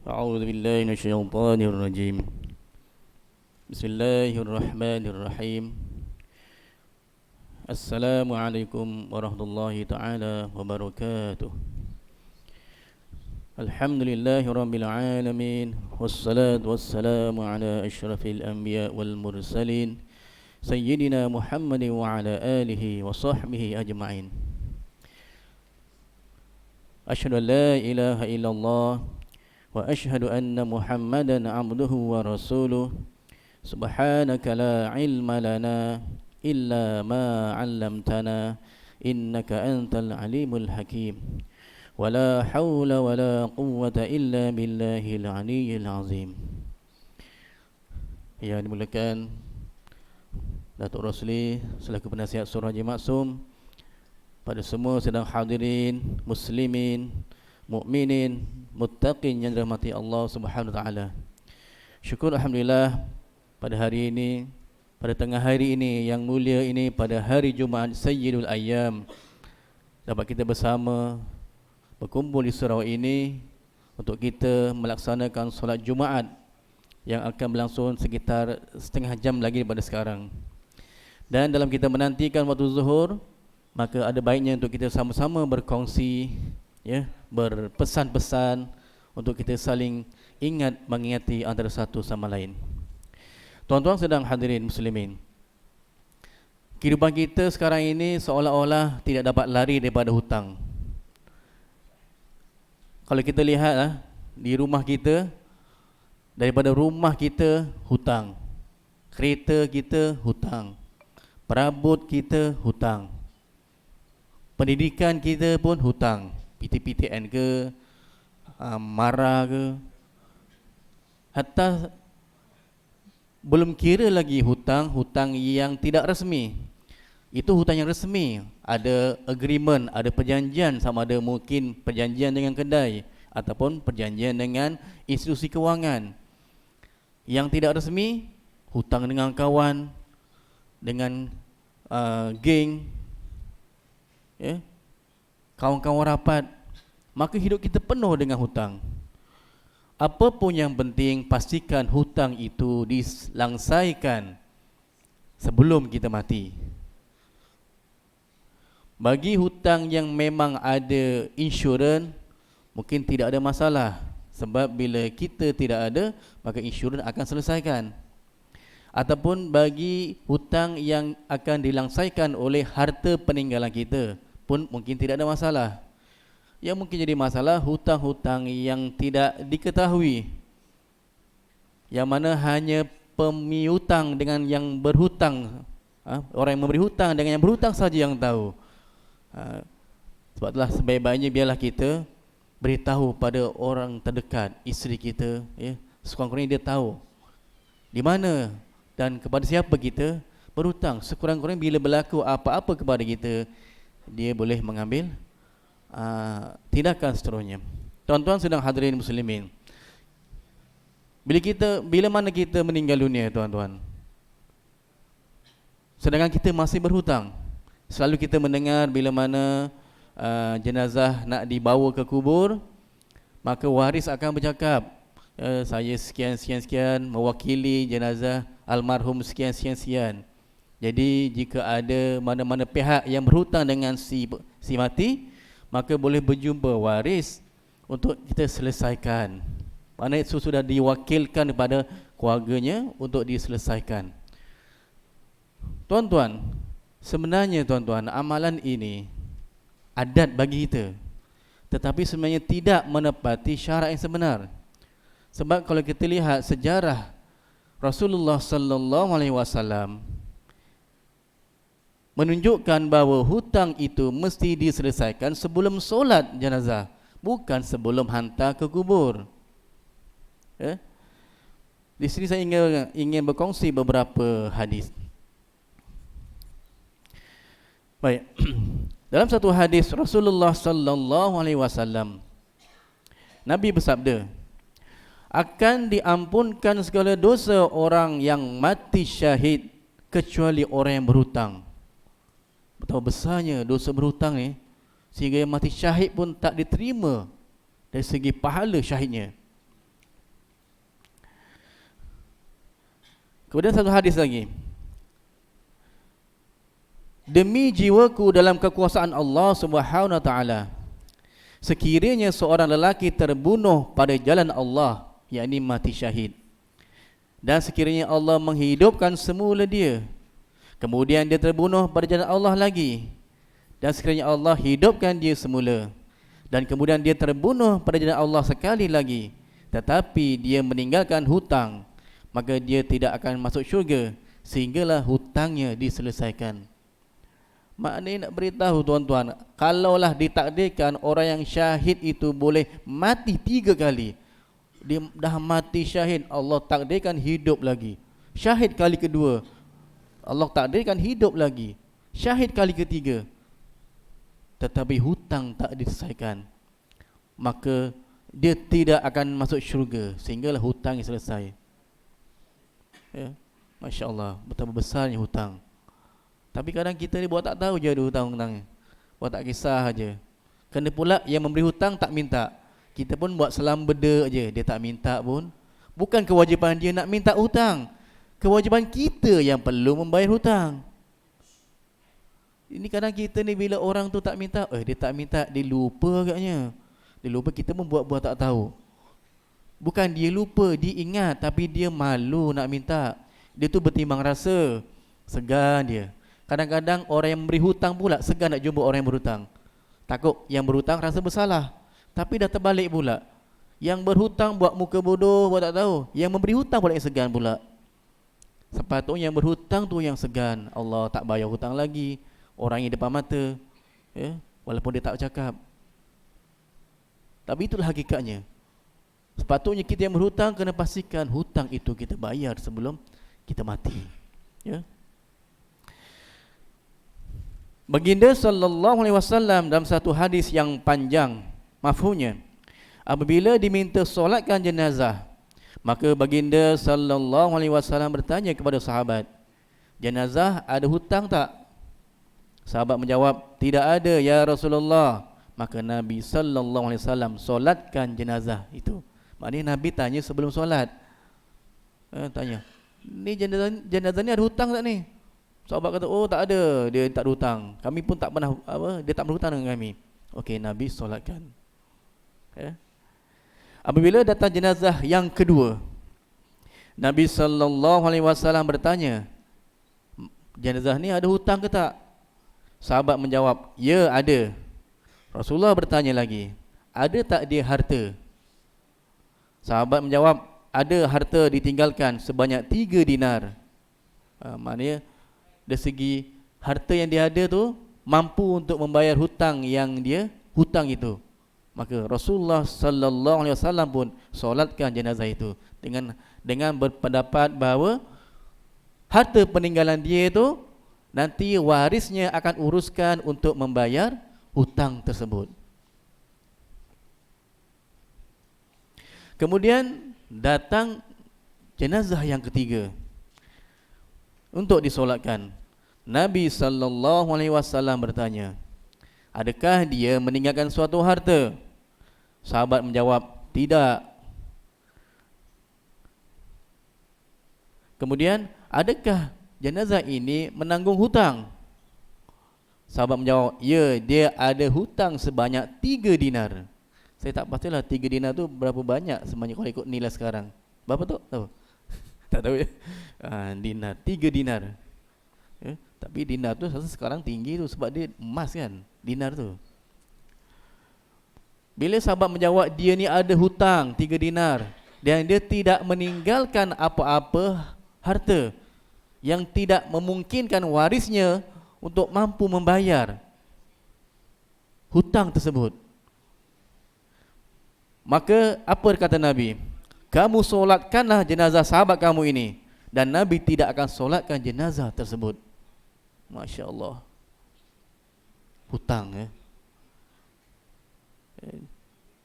أعوذ بالله من الشيطان الرجيم. بسم الله الرحمن الرحيم. السلام عليكم ورحمة الله تعالى وبركاته. الحمد لله رب العالمين، والصلاة والسلام على أشرف الأنبياء والمرسلين سيدنا محمد وعلى آله وصحبه أجمعين. أشهد أن لا إله إلا الله وأشهد أن محمدا عبده ورسوله. سبحانك لا علم لنا إلا ما علمتنا إنك أنت العليم الحكيم. ولا حول ولا قوة إلا بالله العلي العظيم. Yang dimulakan Datuk Rosli selaku penasihat Surah Haji Maksum, pada semua sedang hadirin, muslimin, mukminin, muttaqin yang dirahmati Allah Subhanahu wa taala. Syukur alhamdulillah pada hari ini, pada tengah hari ini yang mulia ini, pada hari Jumaat Sayyidul Ayyam, dapat kita bersama berkumpul di surau ini untuk kita melaksanakan solat Jumaat yang akan berlangsung sekitar setengah jam lagi daripada sekarang. Dan dalam kita menantikan waktu zuhur, maka ada baiknya untuk kita sama-sama berkongsi, berpesan-pesan untuk kita saling ingat mengingati antara satu sama lain. Tuan-tuan sedang hadirin muslimin, kehidupan kita sekarang ini seolah-olah tidak dapat lari daripada hutang. Kalau kita lihat di rumah kita, daripada rumah kita hutang, kereta kita hutang, perabot kita hutang, pendidikan kita pun hutang, PTPTN ke, MARA ke, hatta belum kira lagi hutang yang tidak resmi. Itu hutang yang resmi, ada agreement, ada perjanjian, sama ada mungkin perjanjian dengan kedai ataupun perjanjian dengan institusi kewangan. Yang tidak resmi, hutang dengan kawan, dengan geng, kawan-kawan rapat. Maka hidup kita penuh dengan hutang. Apa pun yang penting, pastikan hutang itu diselesaikan sebelum kita mati. Bagi hutang yang memang ada insurans, mungkin tidak ada masalah, sebab bila kita tidak ada, maka insurans akan selesaikan. Ataupun bagi hutang yang akan dilangsaikan oleh harta peninggalan kita pun mungkin tidak ada masalah. Yang mungkin jadi masalah hutang-hutang yang tidak diketahui, yang mana hanya pemiutang dengan yang berhutang, orang yang memberi hutang dengan yang berhutang saja yang tahu. Sebab itulah sebaik-baiknya biarlah kita beritahu pada orang terdekat, isteri kita, sekurang-kurangnya dia tahu di mana dan kepada siapa kita berhutang. Sekurang-kurangnya bila berlaku apa-apa kepada kita, dia boleh mengambil tindakan seterusnya. Tuan-tuan sedang hadirin muslimin, bila mana kita meninggal dunia, tuan-tuan, sedangkan kita masih berhutang, selalu kita mendengar bila mana jenazah nak dibawa ke kubur, maka waris akan bercakap, saya sekian-sekian mewakili jenazah almarhum sekian-sekian. Jadi jika ada mana-mana pihak yang berhutang dengan si mati, maka boleh berjumpa waris untuk kita selesaikan. Maknanya itu sudah diwakilkan kepada keluarganya untuk diselesaikan. Tuan-tuan, sebenarnya tuan-tuan, amalan ini adat bagi kita, tetapi sebenarnya tidak menepati syarat yang sebenar. Sebab kalau kita lihat sejarah Rasulullah sallallahu alaihi wasallam menunjukkan bahawa hutang itu mesti diselesaikan sebelum solat jenazah, bukan sebelum hantar ke kubur. Di sini saya ingin berkongsi beberapa hadis. Baik. Dalam satu hadis Rasulullah sallallahu alaihi wasallam, Nabi bersabda, akan diampunkan segala dosa orang yang mati syahid kecuali orang yang berhutang. Betapa besarnya dosa berhutang ni, sehingga yang mati syahid pun tak diterima dari segi pahala syahidnya. Kemudian satu hadis lagi. Demi jiwaku dalam kekuasaan Allah Subhanahu wa taala, sekiranya seorang lelaki terbunuh pada jalan Allah, yakni mati syahid, dan sekiranya Allah menghidupkan semula dia, kemudian dia terbunuh pada jalan Allah lagi, dan sekiranya Allah hidupkan dia semula, dan kemudian dia terbunuh pada jalan Allah sekali lagi, tetapi dia meninggalkan hutang, maka dia tidak akan masuk syurga sehinggalah hutangnya diselesaikan. Maknanya nak beritahu tuan-tuan, kalaulah ditakdirkan orang yang syahid itu boleh mati 3 kali, dia dah mati syahid, Allah takdirkan hidup lagi, syahid kali kedua, Allah takdirkan hidup lagi, syahid kali ketiga, tetapi hutang tak diselesaikan, maka dia tidak akan masuk syurga sehinggalah hutangnya selesai. Ya, Masya Allah, betapa besarnya hutang. Tapi kadang kita ni buat tak tahu je ada hutang-hutang, buat tak kisah aja. Kena pula yang memberi hutang tak minta, kita pun buat selam beda je, dia tak minta pun. Bukan kewajipan dia nak minta hutang, kewajipan kita yang perlu membayar hutang. Ini kadang kita ni bila orang tu tak minta, dia tak minta, dia lupa agaknya. Dia lupa, kita pun buat-buat tak tahu. Bukan dia lupa, dia ingat, tapi dia malu nak minta. Dia tu bertimbang rasa, segan dia. Kadang-kadang orang yang memberi hutang pula segan nak jumpa orang yang berhutang. Takut yang berhutang rasa bersalah. Tapi dah terbalik pula, yang berhutang buat muka bodoh, buat tak tahu, yang memberi hutang pula yang segan pula. Sepatutnya yang berhutang tu yang segan, Allah tak bayar hutang lagi, orang yang depan mata, ya, walaupun dia tak cakap. Tapi itulah hakikatnya. Sepatutnya kita yang berhutang kena pastikan hutang itu kita bayar sebelum kita mati, ya. Baginda sallallahu alaihi wasallam dalam satu hadis yang panjang, mafhumnya, apabila diminta solatkan jenazah, maka baginda sallallahu alaihi wasallam bertanya kepada sahabat, jenazah ada hutang tak? Sahabat menjawab, tidak ada ya Rasulullah. Maka Nabi sallallahu alaihi wasallam solatkan jenazah itu. Maknanya Nabi tanya sebelum solat. Tanya, ni jenazah ni ada hutang tak ni? Sahabat kata, oh tak ada, dia tak ada hutang. Kami pun tak pernah, dia tak berhutang dengan kami. Okey, Nabi solatkan. Ya. Apabila datang jenazah yang kedua, Nabi sallallahu alaihi wasallam bertanya, jenazah ni ada hutang ke tak? Sahabat menjawab, ya ada. Rasulullah bertanya lagi, ada tak dia harta? Sahabat menjawab, ada harta ditinggalkan sebanyak 3 dinar. Maknanya dari segi harta yang dia ada tu mampu untuk membayar hutang yang dia hutang itu. Maka Rasulullah sallallahu alaihi wasallam pun solatkan jenazah itu dengan berpendapat bahawa harta peninggalan dia itu nanti warisnya akan uruskan untuk membayar hutang tersebut. Kemudian datang jenazah yang ketiga untuk disolatkan. Nabi sallallahu alaihi wasallam bertanya, adakah dia meninggalkan suatu harta? Sahabat menjawab, tidak. Kemudian, adakah jenazah ini menanggung hutang? Sahabat menjawab, ya, dia ada hutang sebanyak 3 dinar. Saya tak pastilah 3 dinar tu berapa banyak sebenarnya kalau ikut nilai sekarang. Berapa tu? Tahu? Tak tahu ya. Dinar, 3 dinar. Ya, tapi dinar tu sekarang tinggi tu sebab dia emas kan, dinar tu. Bila sahabat menjawab dia ni ada hutang 3 dinar dan dia tidak meninggalkan apa-apa harta yang tidak memungkinkan warisnya untuk mampu membayar hutang tersebut, maka apa kata Nabi? Kamu solatkanlah jenazah sahabat kamu ini, dan Nabi tidak akan solatkan jenazah tersebut. Masya Allah. Hutang, ya.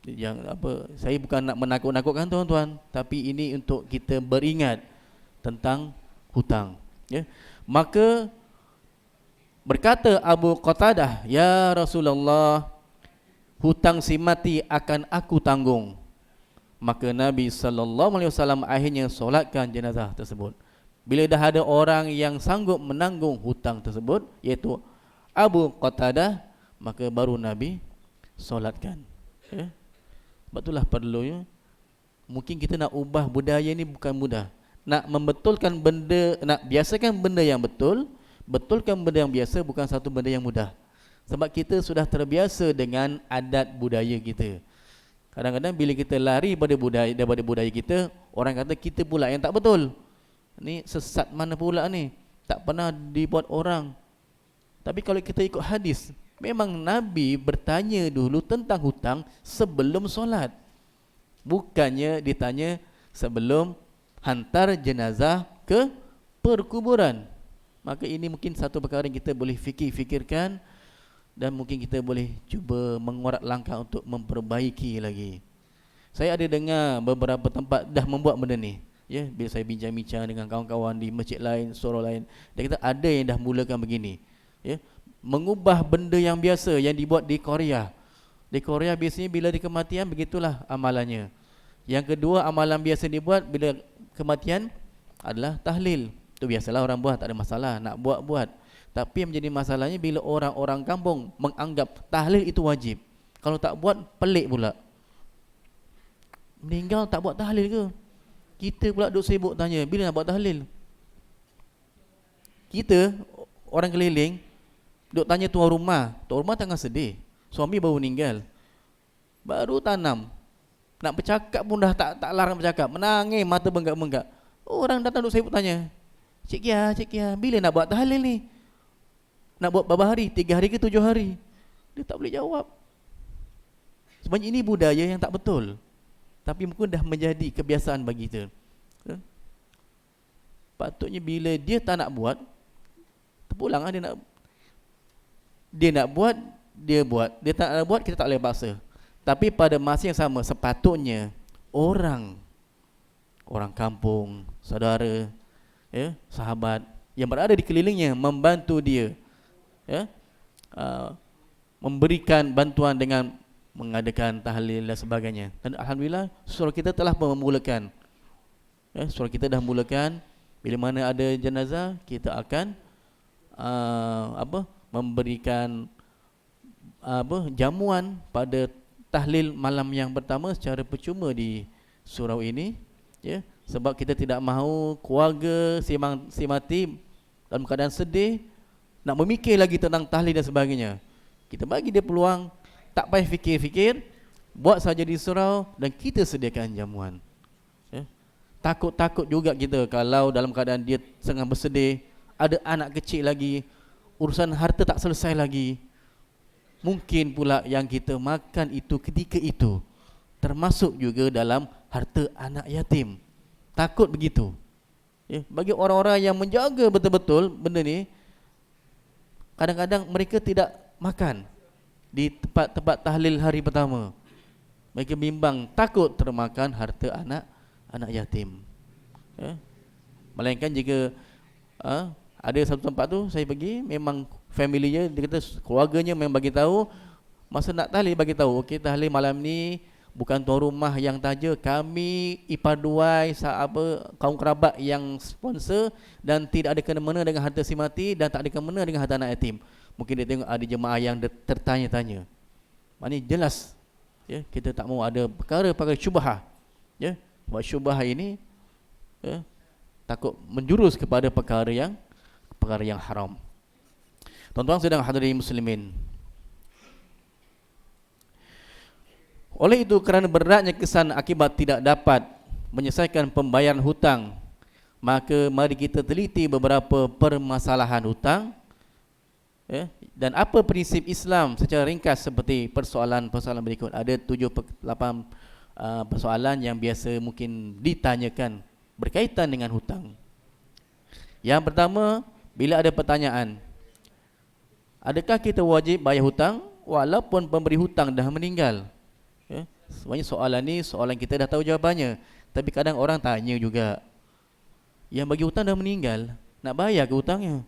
Yang apa? Saya bukan nak menakut-nakutkan tuan-tuan, tapi ini untuk kita beringat tentang hutang. Ya. Maka berkata Abu Qatadah, ya Rasulullah, hutang si mati akan aku tanggung. Maka Nabi sallallahu alaihi wasallam akhirnya solatkan jenazah tersebut. Bila dah ada orang yang sanggup menanggung hutang tersebut, iaitu Abu Qatadah, maka baru Nabi solatkan. Ya. Sebab itulah perlunya, mungkin kita nak ubah budaya ni bukan mudah. Nak membetulkan benda, nak biasakan benda yang betul, betulkan benda yang biasa bukan satu benda yang mudah. Sebab kita sudah terbiasa dengan adat budaya kita. Kadang-kadang bila kita lari daripada budaya kita, orang kata kita pula yang tak betul. Ni sesat mana pula ni? Tak pernah dibuat orang. Tapi kalau kita ikut hadis, memang Nabi bertanya dulu tentang hutang sebelum solat. Bukannya ditanya sebelum hantar jenazah ke perkuburan. Maka ini mungkin satu perkara yang kita boleh fikirkan, dan mungkin kita boleh cuba mengurat langkah untuk memperbaiki lagi. Saya ada dengar beberapa tempat dah membuat benda ni. Ya, bila saya bincang-bincang dengan kawan-kawan di masjid lain, surau lain, dia kata ada yang dah mulakan begini. Ya, mengubah benda yang biasa yang dibuat di Korea. Di Korea biasanya bila di kematian begitulah amalannya. Yang kedua, amalan biasa dibuat bila kematian adalah tahlil. Itu biasalah orang buat, tak ada masalah, nak buat. Tapi yang menjadi masalahnya bila orang-orang kampung menganggap tahlil itu wajib. Kalau tak buat, pelik pula. Meninggal tak buat tahlil ke? Kita pula duk sibuk tanya, bila nak buat tahlil? Kita, orang keliling, duk tanya tuan rumah. Tuan rumah tengah sedih, suami baru meninggal, baru tanam. Nak bercakap pun dah tak larang bercakap, menangis, mata benggak-benggak. Orang datang duk sibuk tanya, Cik Kia, bila nak buat tahlil ni? Nak buat berapa hari? 3 hari ke 7 hari? Dia tak boleh jawab. Sebenarnya ini budaya yang tak betul, tapi mungkin dah menjadi kebiasaan bagi kita. Patutnya bila dia tak nak buat, terpulang dia nak buat, dia buat. Dia tak nak buat, kita tak boleh paksa. Tapi pada masa yang sama, sepatutnya orang kampung, saudara, ya, sahabat yang berada di kelilingnya membantu dia, ya, memberikan bantuan dengan mengadakan tahlil dan sebagainya. Dan alhamdulillah surau kita telah memulakan. Ya, surau kita dah mulakan. Bila mana ada jenazah, kita akan memberikan jamuan pada tahlil malam yang pertama secara percuma di surau ini. Ya, sebab kita tidak mahu keluarga si mati dalam keadaan sedih, nak memikir lagi tentang tahlil dan sebagainya. Kita bagi dia peluang, tak payah fikir-fikir, buat saja di surau dan kita sediakan jamuan. Ya. Takut juga kita kalau dalam keadaan dia sangat bersedih, ada anak kecil lagi, urusan harta tak selesai lagi. Mungkin pula yang kita makan itu ketika itu termasuk juga dalam harta anak yatim. Takut begitu. Ya. Bagi orang-orang yang menjaga betul-betul benda ni, kadang-kadang mereka tidak makan di tempat-tempat tahlil hari pertama. Mereka bimbang, takut termakan harta anak yatim. Ya. Melainkan jika ada satu tempat tu saya pergi, memang family-nya, dia kata keluarganya memang bagi tahu, masa nak tahlil bagi tahu, okey, tahlil malam ni bukan tuan rumah yang taja, kami ipaduai kaum kerabat yang sponsor, dan tidak ada kena-mena dengan harta si mati dan tak ada kena-mena dengan harta anak yatim. Mungkin dia tengok ada jemaah yang tertanya-tanya. Maknanya jelas, ya, kita tak mahu ada perkara-perkara syubhah. Ya, buat syubhah ini, ya, takut menjurus kepada perkara yang haram. Tuan-tuan sedang hadirin muslimin, oleh itu kerana beratnya kesan akibat tidak dapat menyelesaikan pembayaran hutang, maka mari kita teliti beberapa permasalahan hutang, ya, dan apa prinsip Islam secara ringkas seperti persoalan-persoalan berikut. Ada 7-8 persoalan yang biasa mungkin ditanyakan berkaitan dengan hutang. Yang pertama, bila ada pertanyaan, adakah kita wajib bayar hutang walaupun pemberi hutang dah meninggal? Ya, sebenarnya soalan ni soalan kita dah tahu jawapannya, tapi kadang orang tanya juga, yang bagi hutang dah meninggal, nak bayar ke hutangnya?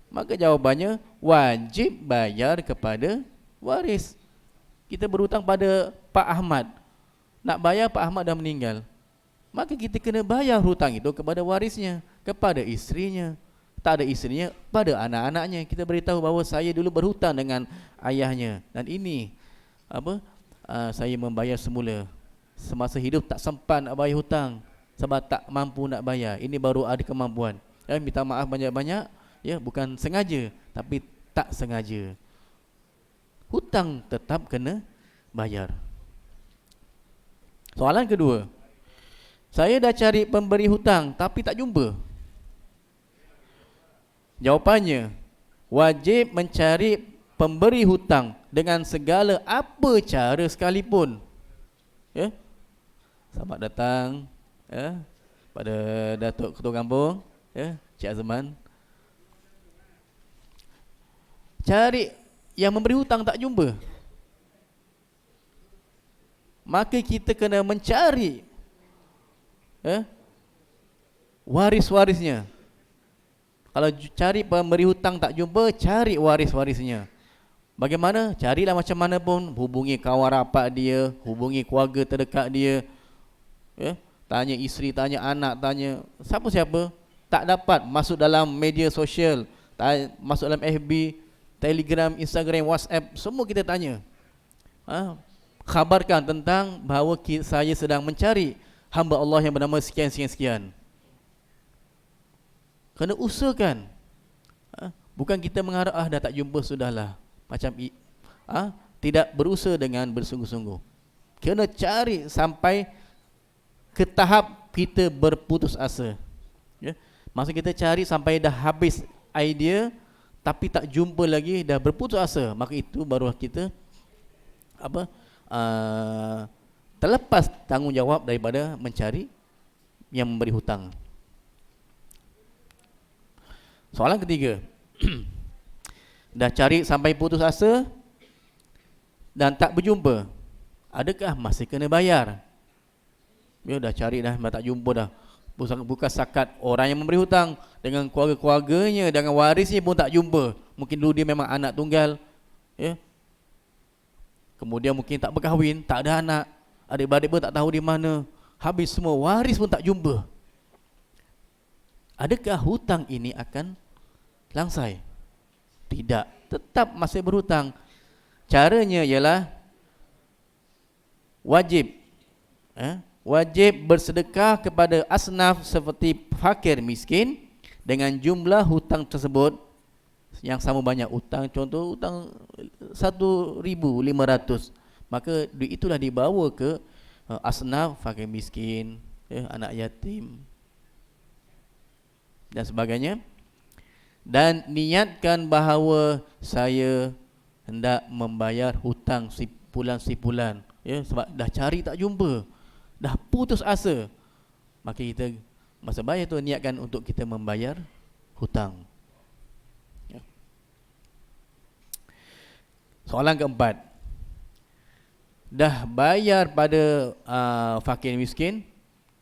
Maka jawabannya wajib bayar kepada waris. Kita berhutang pada Pak Ahmad, nak bayar Pak Ahmad dah meninggal, maka kita kena bayar hutang itu kepada warisnya, kepada isterinya. Tak ada isterinya, pada anak-anaknya. Kita beritahu bahawa saya dulu berhutang dengan ayahnya, dan ini saya membayar semula. Semasa hidup tak sempat nak bayar hutang sebab tak mampu nak bayar. Ini baru ada kemampuan. Minta maaf banyak-banyak, bukan sengaja, tapi tak sengaja. Hutang tetap kena bayar. Soalan kedua, saya dah cari pemberi hutang tapi tak jumpa. Jawapannya, wajib mencari pemberi hutang dengan segala apa cara sekalipun. Selamat datang pada Datuk Ketua Kampung, Cik Azman. Cari yang memberi hutang tak jumpa, maka kita kena mencari waris-warisnya. Kalau cari pemberi hutang tak jumpa, cari waris-warisnya. Bagaimana? Carilah macam mana pun, hubungi kawan rapat dia, hubungi keluarga terdekat dia, tanya isteri, tanya anak, tanya siapa-siapa. Tak dapat, masuk dalam media sosial, masuk dalam FB, Telegram, Instagram, WhatsApp, semua kita tanya. Khabarkan tentang bahawa saya sedang mencari hamba Allah yang bernama sekian-sekian-sekian. Kena usahakan. Bukan kita mengharap dah tak jumpa, sudahlah. Macam tidak berusaha dengan bersungguh-sungguh. Kena cari sampai ke tahap kita berputus asa. Maksud kita cari sampai dah habis idea tapi tak jumpa lagi, dah berputus asa, maka itu baru kita terlepas tanggungjawab daripada mencari yang memberi hutang. Soalan ketiga, dah cari sampai putus asa dan tak berjumpa, adakah masih kena bayar? Dah cari dah, tak jumpa dah. Bukan sakat orang yang memberi hutang, dengan keluarga-keluarganya, dengan warisnya pun tak jumpa. Mungkin dulu dia memang anak tunggal, kemudian mungkin tak berkahwin, tak ada anak, adik-beradik pun tak tahu di mana, habis semua, waris pun tak jumpa. Adakah hutang ini akan langsai? Tidak, tetap masih berhutang. Caranya ialah wajib bersedekah kepada asnaf seperti fakir miskin dengan jumlah hutang tersebut yang sama banyak. Hutang, contoh hutang 1,500, maka duit itulah dibawa ke asnaf fakir miskin, anak yatim dan sebagainya. Dan niatkan bahawa saya hendak membayar hutang sebulan, sebab dah cari tak jumpa, dah putus asa, maka kita masa bayar tu niatkan untuk kita membayar hutang. Soalan keempat, dah bayar pada fakir miskin,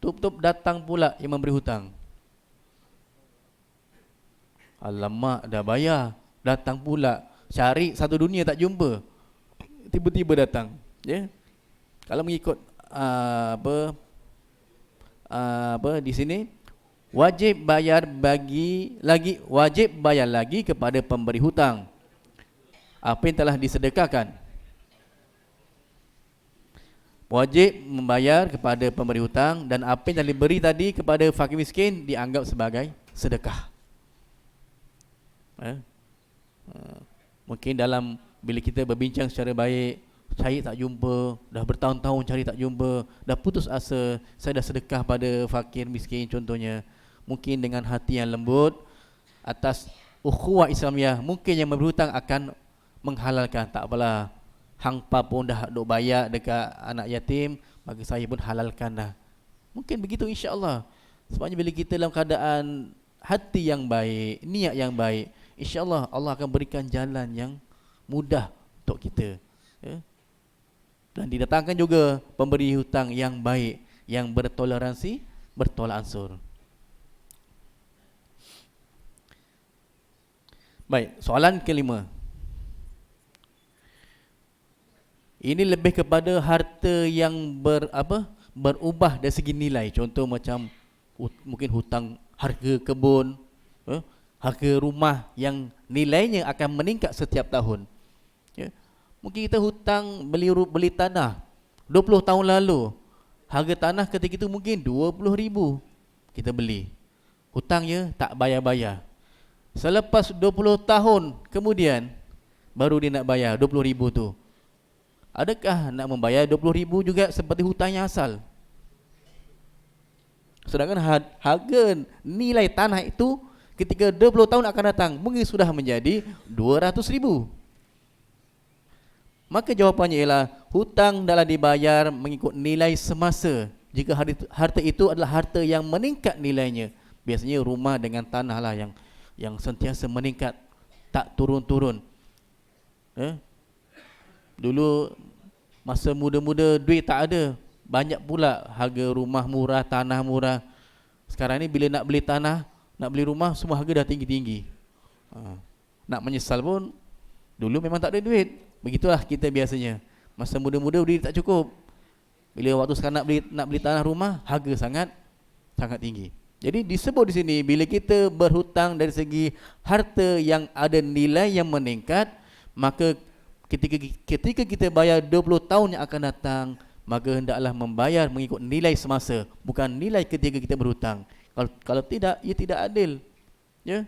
tup-tup datang pula yang memberi hutang. Alamak, dah bayar, datang pula, cari satu dunia tak jumpa, tiba-tiba datang. Kalau mengikut di sini, wajib bayar lagi kepada pemberi hutang apa yang telah disedekahkan. Wajib membayar kepada pemberi hutang, dan apa yang telah diberi tadi kepada fakir miskin dianggap sebagai sedekah. Mungkin dalam bila kita berbincang secara baik, cari tak jumpa, dah bertahun-tahun cari tak jumpa, dah putus asa, saya dah sedekah pada fakir miskin contohnya. Mungkin dengan hati yang lembut atas ukhuwah Islamiah, mungkin yang memberi hutang akan menghalalkan, tak apalah, hangpa pun dah duk bayar dekat anak yatim, maka saya pun halalkan dah. Mungkin begitu, insya-Allah. Sebabnya bila kita dalam keadaan hati yang baik, niat yang baik, insya-Allah Allah akan berikan jalan yang mudah untuk kita. Dan didatangkan juga pemberi hutang yang baik, yang bertoleransi, bertolak ansur. Baik, soalan kelima. Ini lebih kepada harta yang berubah dari segi nilai. Contoh macam mungkin hutang harga kebun, harga rumah yang nilainya akan meningkat setiap tahun. Ya. Mungkin kita hutang beli tanah 20 tahun lalu, harga tanah ketika itu mungkin 20,000 kita beli. Hutangnya tak bayar-bayar. Selepas 20 tahun kemudian baru dia nak bayar 20,000 tu. Adakah nak membayar 20,000 juga seperti hutang yang asal? Sedangkan harga nilai tanah itu ketika 20 tahun akan datang mungkin sudah menjadi 200,000. Maka jawapannya ialah hutang adalah dibayar mengikut nilai semasa. Jika harta itu adalah harta yang meningkat nilainya, biasanya rumah dengan tanah lah yang sentiasa meningkat, tak turun-turun. Dulu masa muda-muda duit tak ada, banyak pula harga rumah murah, tanah murah. Sekarang ni bila nak beli tanah, nak beli rumah, semua harga dah tinggi-tinggi. Nak menyesal pun, dulu memang tak ada duit. Begitulah kita biasanya. Masa muda-muda duit tak cukup. Bila waktu sekarang nak beli tanah rumah, harga sangat tinggi. Jadi disebut di sini, bila kita berhutang dari segi harta yang ada nilai yang meningkat, maka ketika kita bayar 20 tahun yang akan datang, maka hendaklah membayar mengikut nilai semasa, bukan nilai ketika kita berhutang. Kalau tidak, ia tidak adil. Ya,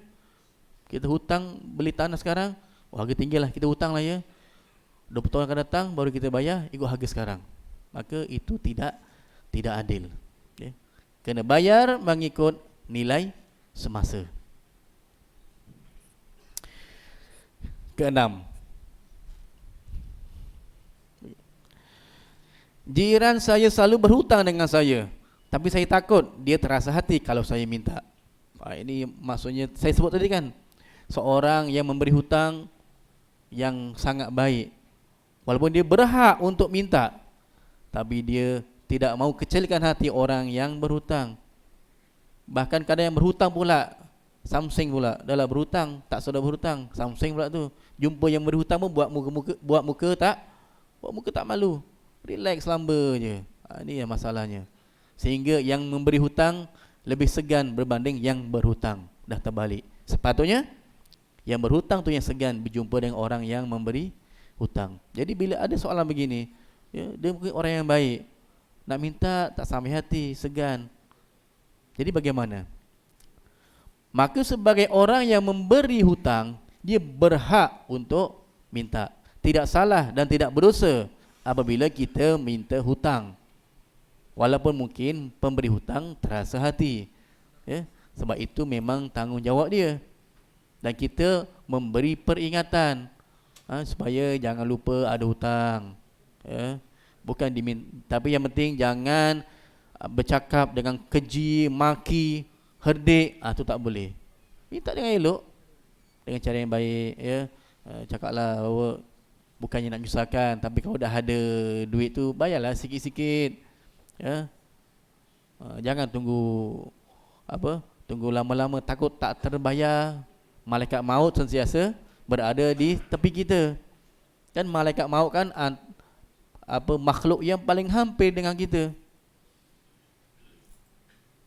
kita hutang beli tanah sekarang, harga tinggi lah, kita hutang lah ya. 20 tahun akan datang baru kita bayar ikut harga sekarang. Maka itu tidak adil. Ya. Kena bayar mengikut nilai semasa. Keenam, jiran saya selalu berhutang dengan saya, tapi saya takut dia terasa hati kalau saya minta. Ini maksudnya saya sebut tadi kan, seorang yang memberi hutang yang sangat baik, walaupun dia berhak untuk minta, tapi dia tidak mau kecilkan hati orang yang berhutang. Bahkan kadang yang berhutang pula samsing pula, dah lah berhutang, tak sudah berhutang, samsing pula tu. Jumpa yang berhutang pun buat muka tak malu. Relax, lamba je. Ini yang masalahnya. Sehingga yang memberi hutang lebih segan berbanding yang berhutang. Dah terbalik. Sepatutnya yang berhutang tu yang segan berjumpa dengan orang yang memberi hutang. Jadi bila ada soalan begini, ya, dia mungkin orang yang baik, nak minta tak sampai hati, segan. Jadi bagaimana? Maka sebagai orang yang memberi hutang, dia berhak untuk minta. Tidak salah dan tidak berdosa apabila kita minta hutang, walaupun mungkin pemberi hutang terasa hati, ya, sebab itu memang tanggungjawab dia. Dan kita memberi peringatan, supaya jangan lupa ada hutang, ya. Bukan tapi yang penting jangan bercakap dengan keji, maki, herdik, tu tak boleh. Minta dengan elok, dengan cara yang baik, ya. Cakaplah bahawa bukannya nak menyusahkan, tapi kalau dah ada duit tu bayarlah sikit-sikit, ya. Jangan tunggu lama-lama, takut tak terbayar. Malaikat maut sentiasa berada di tepi kita. Dan malaikat maut kan makhluk yang paling hampir dengan kita.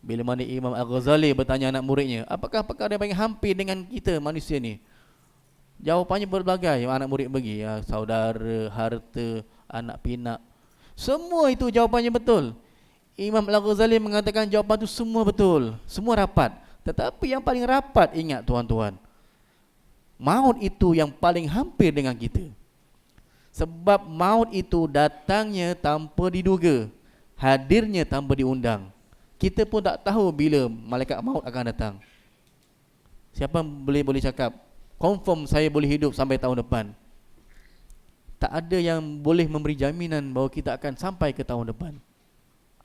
Bila mana Imam Al-Ghazali bertanya anak muridnya, apakah perkara yang paling hampir dengan kita manusia ni? Jawapannya berbagai yang anak murid bagi, ya, saudara, harta, anak pinak. Semua itu jawapannya betul. Imam Al-Ghazali mengatakan jawapan itu semua betul, semua rapat. Tetapi yang paling rapat, ingat tuan-tuan, maut itu yang paling hampir dengan kita. Sebab maut itu datangnya tanpa diduga, hadirnya tanpa diundang. Kita pun tak tahu bila malaikat maut akan datang. Siapa boleh cakap confirm saya boleh hidup sampai tahun depan? Tak ada yang boleh memberi jaminan bahawa kita akan sampai ke tahun depan.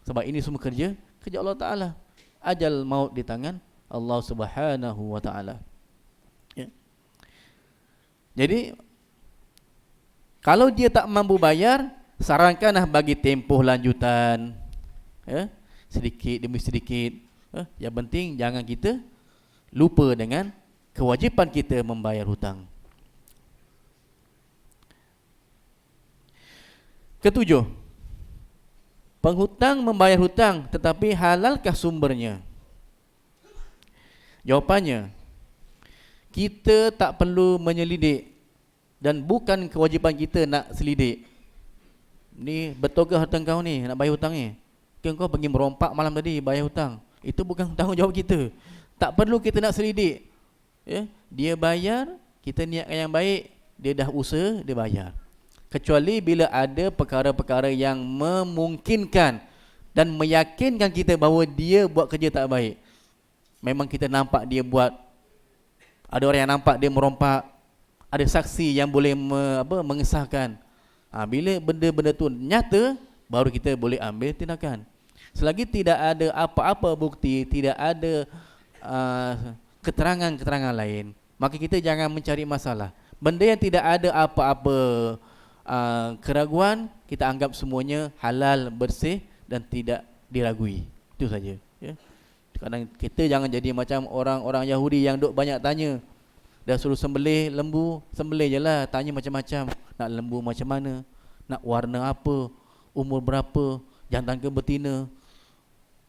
Sebab ini semua kerja Allah Ta'ala. Ajal maut di tangan Allah Subhanahu Wa Ta'ala, ya. Jadi kalau dia tak mampu bayar, sarankanlah bagi tempoh lanjutan, ya, sedikit demi sedikit. Yang penting jangan kita lupa dengan kewajipan kita membayar hutang. Ketujuh, penghutang membayar hutang, tetapi halalkah sumbernya? Jawapannya, kita tak perlu menyelidik dan bukan kewajipan kita nak selidik. Ni betul ke hutang kau ni, nak bayar hutang ni? Kau pergi merompak malam tadi bayar hutang. Itu bukan tanggungjawab kita. Tak perlu kita nak selidik. Ya? Dia bayar, kita niatkan yang baik, dia dah usaha, dia bayar. Kecuali bila ada perkara-perkara yang memungkinkan dan meyakinkan kita bahawa dia buat kerja tak baik. Memang kita nampak dia buat, ada orang yang nampak dia merompak, ada saksi yang boleh mengesahkan. Bila benda-benda tu nyata, baru kita boleh ambil tindakan. Selagi tidak ada apa-apa bukti, tidak ada keterangan-keterangan lain, maka kita jangan mencari masalah. Benda yang tidak ada apa-apa keraguan, kita anggap semuanya halal, bersih dan tidak diragui. Itu saja, ya. Kadang kita jangan jadi macam orang-orang Yahudi yang duk banyak tanya. Dah suruh sembelih lembu, sembelih je lah, tanya macam-macam. Nak lembu macam mana, nak warna apa, umur berapa, jantan ke betina.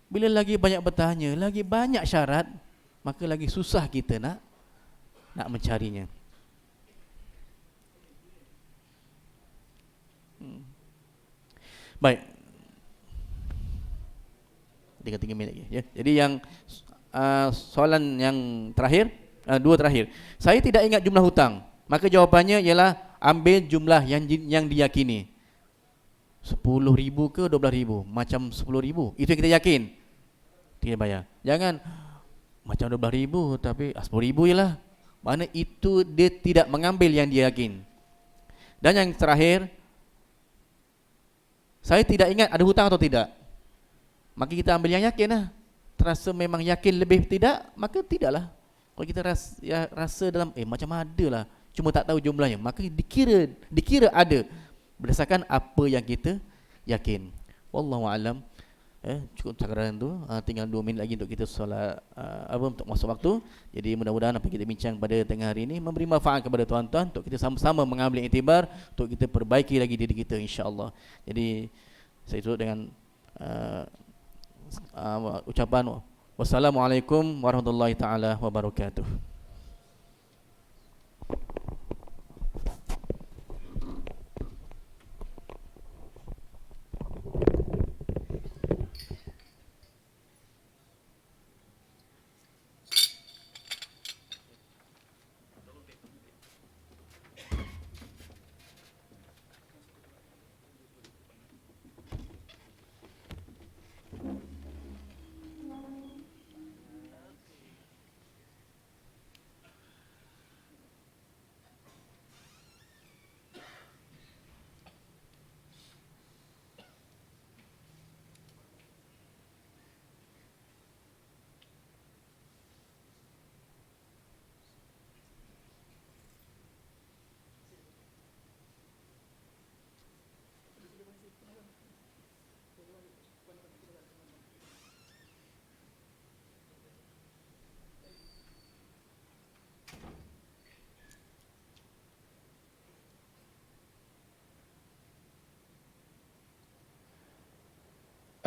Bila lagi banyak bertanya, lagi banyak syarat, maka lagi susah kita nak mencarinya. Baik, 3 minit lagi, ya. Jadi yang soalan yang terakhir, dua terakhir. Saya tidak ingat jumlah hutang. Maka jawapannya ialah ambil jumlah yang diyakini. 10,000 ke 12,000, macam 10,000. Itu yang kita yakin. Kita bayar. Jangan macam 12,000 tapi 10,000 je lah. Mana itu dia tidak mengambil yang dia yakin. Dan yang terakhir, saya tidak ingat ada hutang atau tidak. Maka kita ambil yang yakin lah. Terasa memang yakin lebih tidak, maka tidaklah. Kalau kita rasa dalam macam ada lah, cuma tak tahu jumlahnya, maka dikira ada berdasarkan apa yang kita yakin. Wallahu a'lam. Cukup cakaran tu. Tinggal 2 minit lagi untuk kita solat, untuk masuk waktu. Jadi mudah-mudahan apa kita bincang pada tengah hari ini memberi manfaat kepada tuan-tuan, untuk kita sama-sama mengambil iktibar, untuk kita perbaiki lagi diri kita, insya-Allah. Jadi saya tutup dengan ucapan wassalamualaikum warahmatullahi taala wabarakatuh.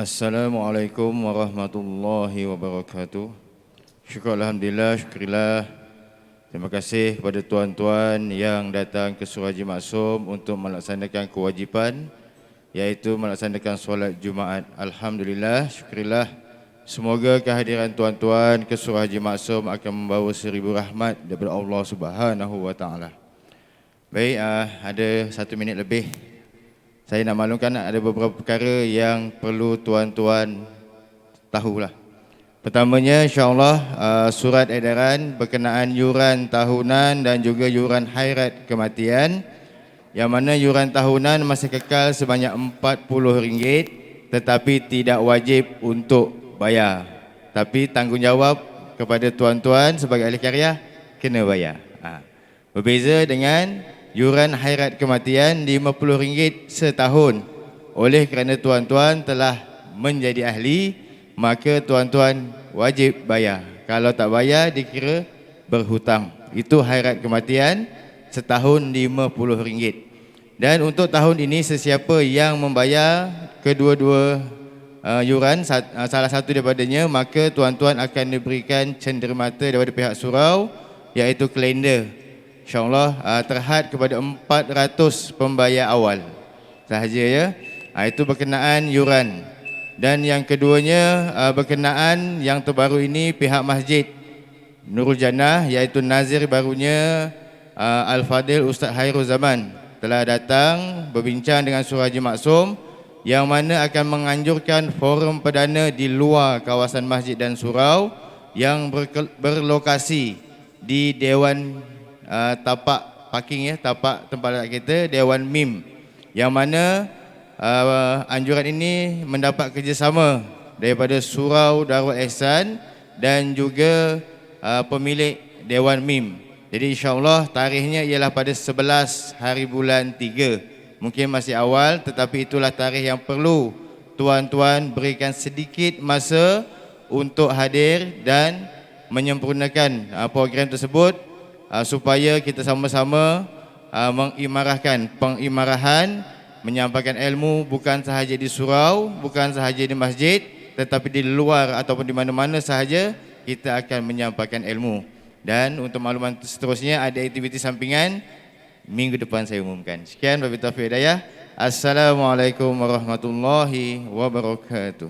Assalamualaikum warahmatullahi wabarakatuh. Syukur Alhamdulillah, syukurilah. Terima kasih kepada tuan-tuan yang datang ke Surau Haji Maksum untuk melaksanakan kewajipan, iaitu melaksanakan solat Jumaat. Alhamdulillah, syukurilah. Semoga kehadiran tuan-tuan ke Surau Haji Maksum akan membawa 1000 rahmat daripada Allah Subhanahu wa taala. Baik, ada 1 minit lebih. Saya nak maklumkan ada beberapa perkara yang perlu tuan-tuan tahulah. Pertamanya, insya-Allah surat edaran berkenaan yuran tahunan dan juga yuran hairat kematian, yang mana yuran tahunan masih kekal sebanyak RM40, tetapi tidak wajib untuk bayar. Tapi tanggungjawab kepada tuan-tuan sebagai ahli karya kena bayar. Berbeza dengan yuran hairat kematian RM50 setahun. Oleh kerana tuan-tuan telah menjadi ahli, maka tuan-tuan wajib bayar. Kalau tak bayar, dikira berhutang. Itu hairat kematian, setahun RM50. Dan untuk tahun ini sesiapa yang membayar kedua-dua yuran, salah satu daripadanya, maka tuan-tuan akan diberikan cenderamata daripada pihak surau, iaitu kalender. InsyaAllah terhad kepada 400 pembayar awal sahaja ya. Itu berkenaan yuran. Dan yang keduanya berkenaan yang terbaru ini, pihak Masjid Nurul Jannah, iaitu nazir barunya Al-Fadil Ustaz Hairul Zaman telah datang berbincang dengan Surah Haji Maksum, yang mana akan menganjurkan forum perdana di luar kawasan masjid dan surau yang berlokasi di Dewan Tapak Parking ya, tapak tempat kita, Dewan MIM, yang mana anjuran ini mendapat kerjasama daripada Surau Darul Ihsan dan juga pemilik Dewan MIM. Jadi insyaAllah tarikhnya ialah pada 11 hari bulan 3. Mungkin masih awal, tetapi itulah tarikh yang perlu tuan-tuan berikan sedikit masa untuk hadir dan menyempurnakan program tersebut, supaya kita sama-sama mengimarahkan pengimarahan, menyampaikan ilmu bukan sahaja di surau, bukan sahaja di masjid, tetapi di luar ataupun di mana-mana sahaja kita akan menyampaikan ilmu. Dan untuk makluman seterusnya, ada aktiviti sampingan minggu depan saya umumkan. Sekian, wabillahi taufiq hidayah. Assalamualaikum warahmatullahi wabarakatuh.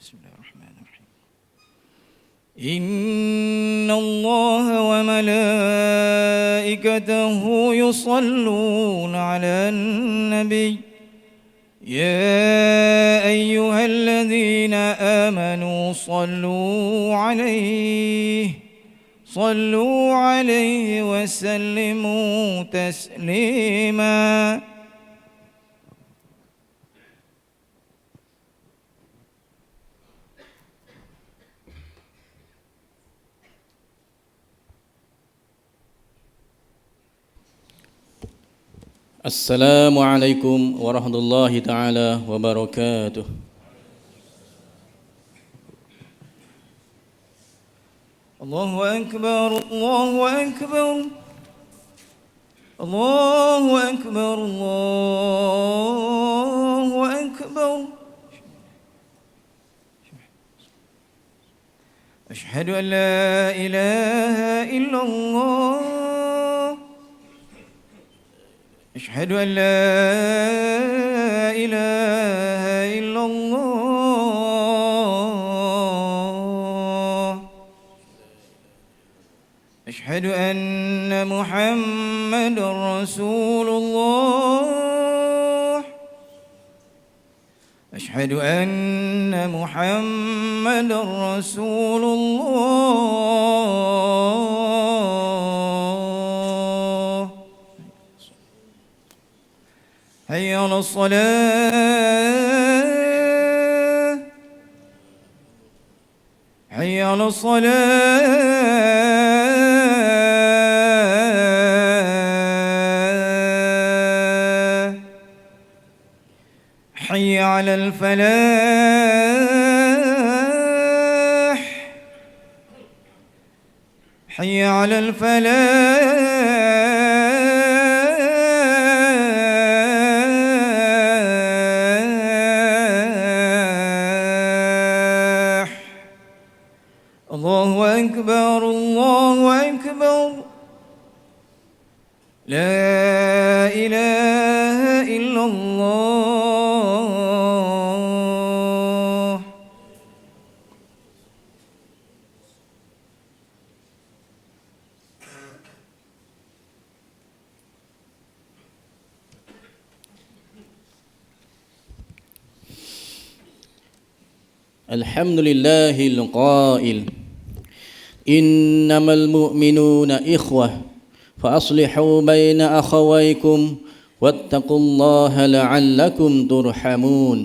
Bismillahirrahmanirrahim. Inna Allah wa malaikatahu yusalluna ala nabi. يا أيها الذين آمنوا صلوا عليه وسلموا تسليما. Assalamualaikum warahmatullahi taala wabarakatuh. Allahu akbar, Allahu akbar, Allahu akbar, Allahu akbar. Asyhadu an la ilaha illallah. أشهد أن لا إله إلا الله. أشهد أن محمد رسول الله. أشهد أن محمد رسول الله. حي على الصلاة، حي على الصلاة، حي على الفلاح، حي على الفلاح. الله أكبر، الله أكبر، لا إله إلا الله. الحمد لله القائل إنما المؤمنون إخوة فأصلحوا بين أخويكم واتقوا الله لعلكم ترحمون.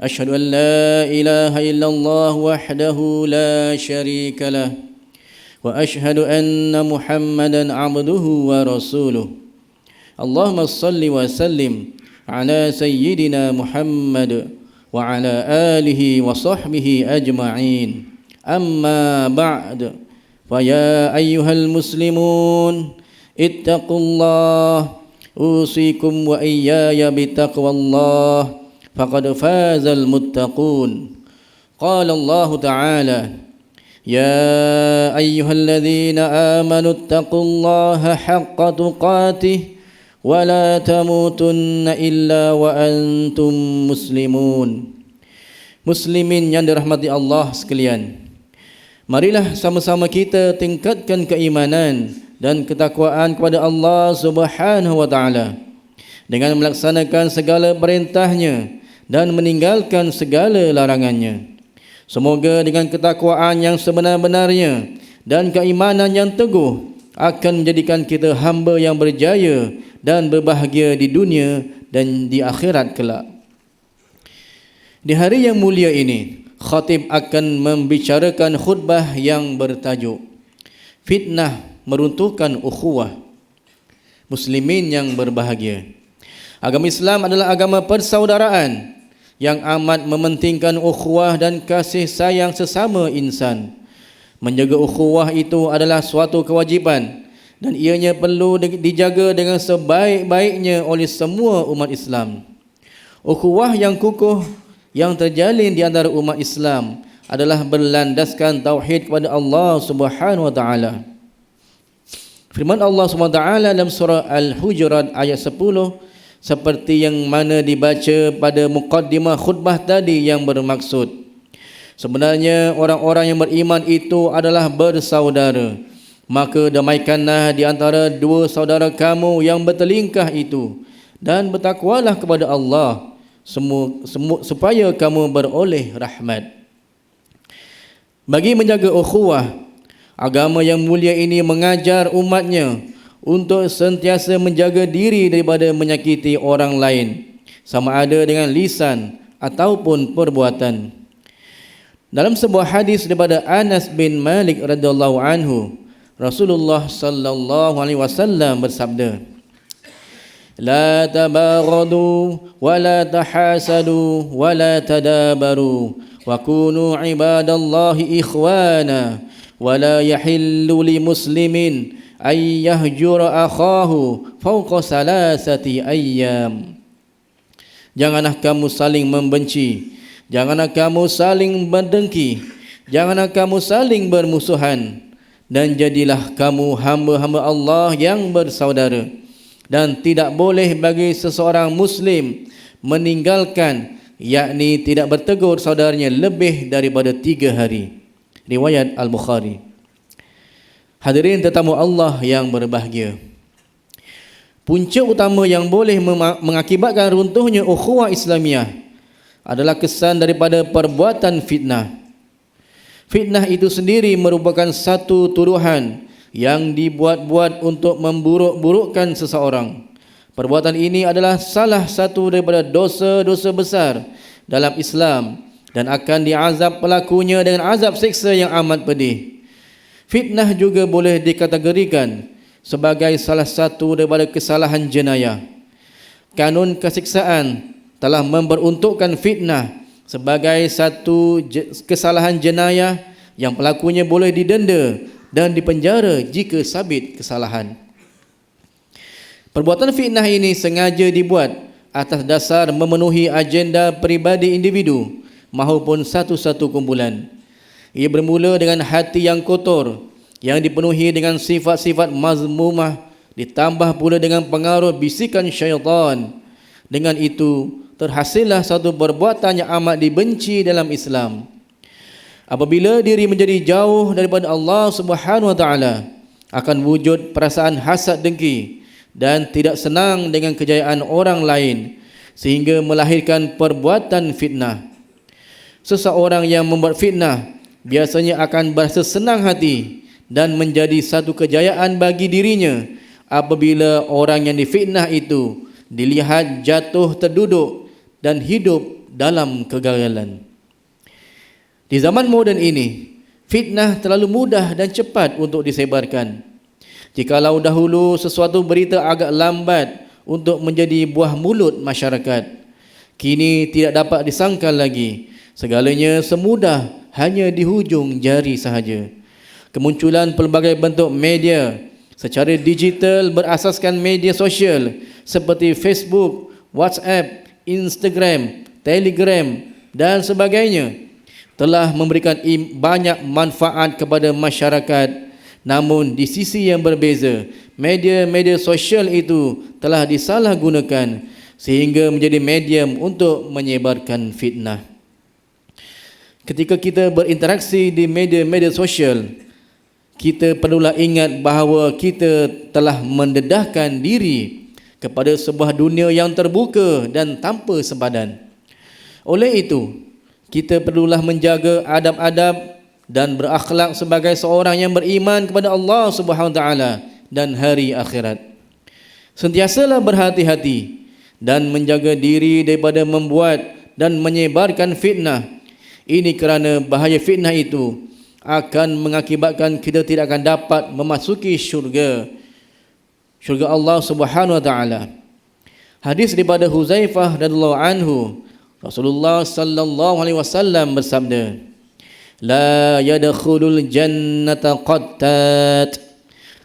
أشهد أن لا إله إلا الله وحده لا شريك له وأشهد أن محمدا عبده ورسوله. اللهم صل وسلم على سيدنا محمد وعلى آله وصحبه أجمعين. أما بعد فيا أيها المسلمون اتقوا الله أوصيكم وإياي بتقوى الله فقد فاز المتقون. قال الله تعالى يا أيها الذين آمنوا اتقوا الله حق تقاته ولا تموتن إلا وأنتم مسلمون. Muslimin yang dirahmati Allah sekalian, marilah sama-sama kita tingkatkan keimanan dan ketakwaan kepada Allah Subhanahu wa taala dengan melaksanakan segala perintahnya dan meninggalkan segala larangannya. Semoga dengan ketakwaan yang sebenar-benarnya dan keimanan yang teguh akan menjadikan kita hamba yang berjaya dan berbahagia di dunia dan di akhirat kelak. Di hari yang mulia ini, khatib akan membicarakan khutbah yang bertajuk Fitnah Meruntuhkan Ukhuwah. Muslimin yang berbahagia, agama Islam adalah agama persaudaraan yang amat mementingkan ukhuwah dan kasih sayang sesama insan. Menjaga ukhuwah itu adalah suatu kewajipan dan ianya perlu dijaga dengan sebaik-baiknya oleh semua umat Islam. Ukhuwah yang kukuh yang terjalin di antara umat Islam adalah berlandaskan tauhid kepada Allah Subhanahu wa taala. Firman Allah Subhanahu wa taala dalam surah Al-Hujurat ayat 10 seperti yang mana dibaca pada muqaddimah khutbah tadi yang bermaksud Sebenarnya orang-orang yang beriman itu adalah bersaudara. Maka damaikanlah di antara dua saudara kamu yang bertelingkah itu, dan bertakwalah kepada Allah supaya kamu beroleh rahmat. Bagi menjaga ukhuwah, agama yang mulia ini mengajar umatnya untuk sentiasa menjaga diri daripada menyakiti orang lain, sama ada dengan lisan ataupun perbuatan. Dalam sebuah hadis daripada Anas bin Malik radhiyallahu anhu, Rasulullah sallallahu alaihi wasallam bersabda, "La tabaghadu wa la tahasadu wa la tadabaru wa kunu ibadallahi ikhwana wa la yahillu li muslimin ay yahjura akhahu fawqa salasati ayyam." Janganlah kamu saling membenci, janganlah kamu saling berdengki, janganlah kamu saling bermusuhan, dan jadilah kamu hamba-hamba Allah yang bersaudara. Dan tidak boleh bagi seseorang Muslim meninggalkan, yakni tidak bertegur saudaranya lebih daripada 3 hari. Riwayat Al-Bukhari. Hadirin tetamu Allah yang berbahagia, punca utama yang boleh mengakibatkan runtuhnya ukhuwah Islamiah adalah kesan daripada perbuatan fitnah. Fitnah itu sendiri merupakan satu tuduhan yang dibuat-buat untuk memburuk-burukkan seseorang. Perbuatan ini adalah salah satu daripada dosa-dosa besar dalam Islam dan akan diazab pelakunya dengan azab siksa yang amat pedih. Fitnah juga boleh dikategorikan sebagai salah satu daripada kesalahan jenayah. Kanun kesiksaan telah memperuntukkan fitnah sebagai satu kesalahan jenayah yang pelakunya boleh didenda dan dipenjara jika sabit kesalahan. Perbuatan fitnah ini sengaja dibuat atas dasar memenuhi agenda peribadi individu maupun satu-satu kumpulan. Ia bermula dengan hati yang kotor yang dipenuhi dengan sifat-sifat mazmumah, ditambah pula dengan pengaruh bisikan syaitan. Dengan itu terhasillah satu perbuatan yang amat dibenci dalam Islam. Apabila diri menjadi jauh daripada Allah Subhanahu wa taala, akan wujud perasaan hasad dengki dan tidak senang dengan kejayaan orang lain, sehingga melahirkan perbuatan fitnah. Seseorang yang membuat fitnah biasanya akan berasa senang hati dan menjadi satu kejayaan bagi dirinya apabila orang yang difitnah itu dilihat jatuh terduduk dan hidup dalam kegagalan. Di zaman moden ini, fitnah terlalu mudah dan cepat untuk disebarkan. Jikalau dahulu sesuatu berita agak lambat untuk menjadi buah mulut masyarakat, kini tidak dapat disangkal lagi. Segalanya semudah hanya di hujung jari sahaja. Kemunculan pelbagai bentuk media secara digital berasaskan media sosial seperti Facebook, WhatsApp, Instagram, Telegram dan sebagainya telah memberikan banyak manfaat kepada masyarakat. Namun di sisi yang berbeza, media-media sosial itu telah disalahgunakan sehingga menjadi medium untuk menyebarkan fitnah. Ketika kita berinteraksi di media-media sosial, kita perlulah ingat bahawa kita telah mendedahkan diri kepada sebuah dunia yang terbuka dan tanpa sempadan. Oleh itu, kita perlulah menjaga adab-adab dan berakhlak sebagai seorang yang beriman kepada Allah Subhanahu wa taala dan hari akhirat. Sentiasalah berhati-hati dan menjaga diri daripada membuat dan menyebarkan fitnah. Ini kerana bahaya fitnah itu akan mengakibatkan kita tidak akan dapat memasuki syurga Allah Subhanahu wa taala. Hadis daripada Huzaifah radhiyallahu anhu, Rasulullah sallallahu alaihi wasallam bersabda, "La yadkhulul jannata qattat."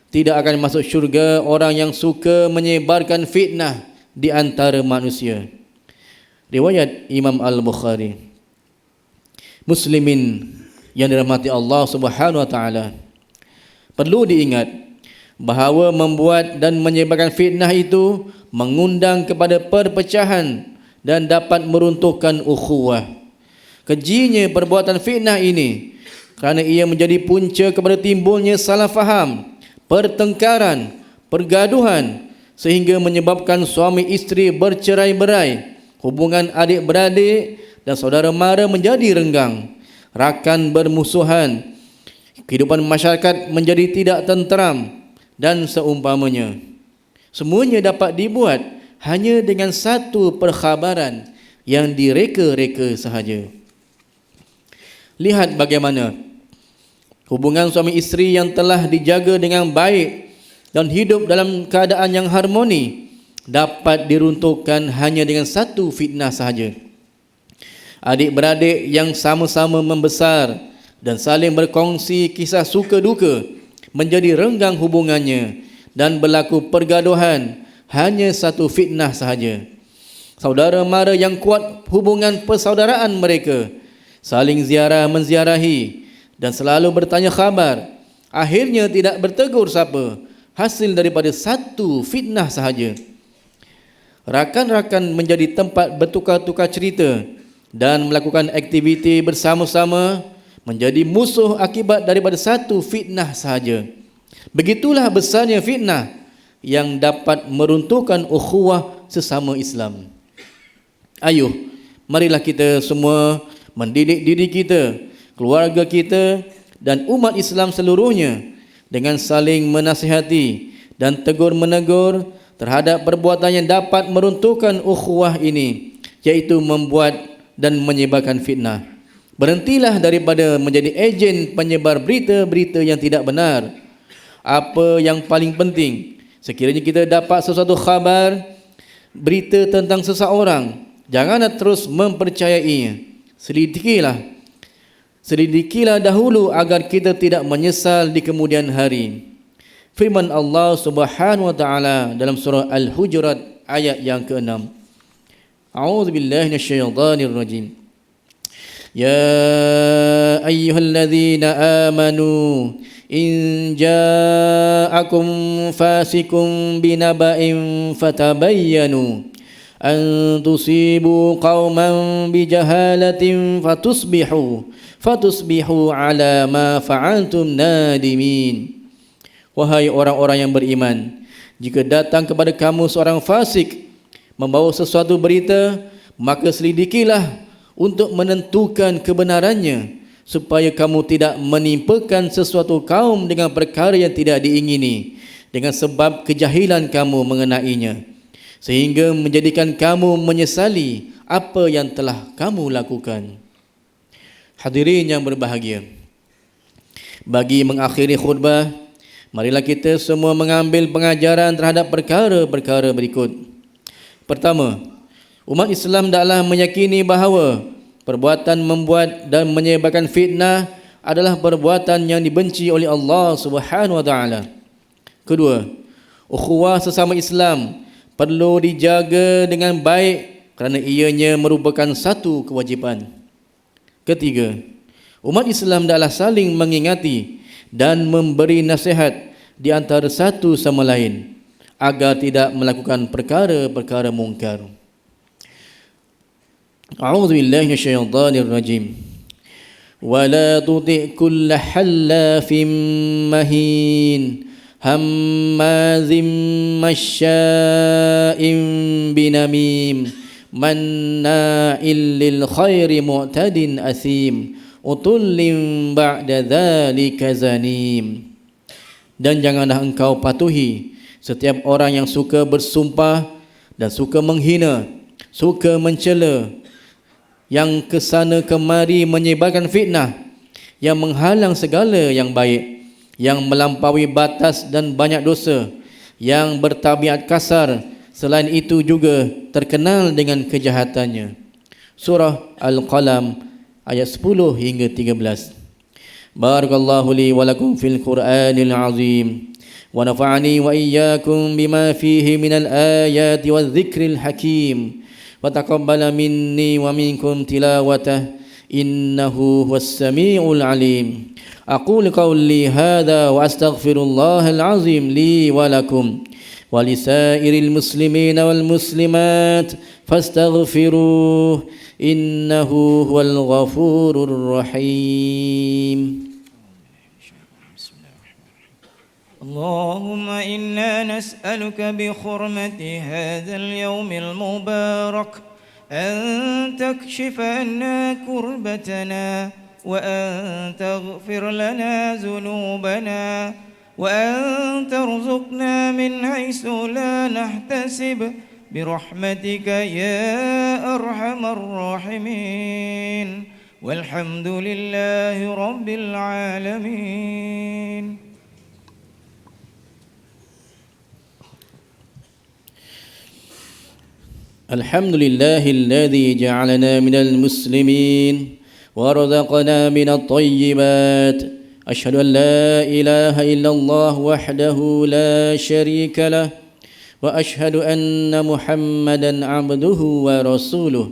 Tidak akan masuk syurga orang yang suka menyebarkan fitnah di antara manusia. Riwayat Imam Al-Bukhari. Muslimin yang dirahmati Allah Subhanahu wa taala, perlu diingat bahawa membuat dan menyebarkan fitnah itu mengundang kepada perpecahan dan dapat meruntuhkan ukhuwah. Kejinya perbuatan fitnah ini kerana ia menjadi punca kepada timbulnya salah faham, pertengkaran, pergaduhan sehingga menyebabkan suami isteri bercerai-berai, hubungan adik-beradik dan saudara mara menjadi renggang, rakan bermusuhan, kehidupan masyarakat menjadi tidak tenteram dan seumpamanya. Semuanya dapat dibuat hanya dengan satu perkhabaran yang direka-reka sahaja. Lihat bagaimana hubungan suami isteri yang telah dijaga dengan baik dan hidup dalam keadaan yang harmoni dapat diruntuhkan hanya dengan satu fitnah sahaja. Adik-beradik yang sama-sama membesar dan saling berkongsi kisah suka duka menjadi renggang hubungannya dan berlaku pergaduhan hanya satu fitnah sahaja. Saudara mara yang kuat hubungan persaudaraan mereka, saling ziarah menziarahi dan selalu bertanya khabar, akhirnya tidak bertegur sapa, hasil daripada satu fitnah sahaja. Rakan-rakan menjadi tempat bertukar-tukar cerita dan melakukan aktiviti bersama-sama menjadi musuh akibat daripada satu fitnah sahaja. Begitulah besarnya fitnah yang dapat meruntuhkan ukhuwah sesama Islam. Ayuh, marilah kita semua mendidik diri kita, keluarga kita dan umat Islam seluruhnya dengan saling menasihati dan tegur menegur terhadap perbuatan yang dapat meruntuhkan ukhuwah ini, iaitu membuat dan menyebarkan fitnah. Berhentilah daripada menjadi ejen penyebar berita-berita yang tidak benar. Apa yang paling penting, sekiranya kita dapat sesuatu khabar, berita tentang seseorang, janganlah terus mempercayainya. Selidikilah dahulu agar kita tidak menyesal di kemudian hari. Firman Allah Subhanahu wa taala dalam surah Al-Hujurat ayat yang ke-6. A'udzubillahi minasyaitonir rajim. Ya ayyuhalladzina amanu in ja'akum fasikum binaba'in fatabayyanu an tusibu qauman bijahalatin fatusbihu ala ma fa'altum nadimin. Wahai orang-orang yang beriman, jika datang kepada kamu seorang fasik membawa sesuatu berita, maka selidikilah untuk menentukan kebenarannya, supaya kamu tidak menimpakan sesuatu kaum dengan perkara yang tidak diingini dengan sebab kejahilan kamu mengenainya, sehingga menjadikan kamu menyesali apa yang telah kamu lakukan. Hadirin yang berbahagia, bagi mengakhiri khutbah, marilah kita semua mengambil pengajaran terhadap perkara-perkara berikut. Pertama, umat Islam hendaklah meyakini bahawa perbuatan membuat dan menyebarkan fitnah adalah perbuatan yang dibenci oleh Allah Subhanahu wa taala. Kedua, ukhuwah sesama Islam perlu dijaga dengan baik kerana ianya merupakan satu kewajipan. Ketiga, umat Islam hendaklah saling mengingati dan memberi nasihat di antara satu sama lain agar tidak melakukan perkara-perkara mungkar. A'udzu billahi minasyaitonir rajim. Wa la tuti' kull halafin mahin hammazim masya'in binamim manna'il lil khairi mu'tadin asim utullin ba'da dzalika zanim. Dan janganlah engkau patuhi setiap orang yang suka bersumpah dan suka menghina, suka mencela, yang kesana kemari menyebarkan fitnah, yang menghalang segala yang baik, yang melampaui batas dan banyak dosa, yang bertabiat kasar, selain itu juga terkenal dengan kejahatannya. Surah Al-Qalam ayat 10 hingga 13. Barakallahu li wa lakum fil Qur'anil azim wa nafa'ani wa iyyakum bima fihi minal ayati wadh-dhikril hakim wa taqabbala minni wa minkum tilawatah innahu huwas samiul alim. Aqulu qawli hadha wa astaghfirullahal azim li wa lakum ولسائر المسلمين والمسلمات فاستغفروه إنه هو الغفور الرحيم. اللهم إنا نسألك بحرمة هذا اليوم المبارك أن تكشف عنا كربتنا وأن تغفر لنا ذنوبنا وأن ترزقنا من حيث لا نحتسب برحمتك يا أرحم الراحمين والحمد لله رب العالمين. الحمد لله الذي جعلنا من المسلمين ورزقنا من الطيبات. أشهد أن لا إله إلا الله وحده لا شريك له وأشهد أن محمدا عبده ورسوله.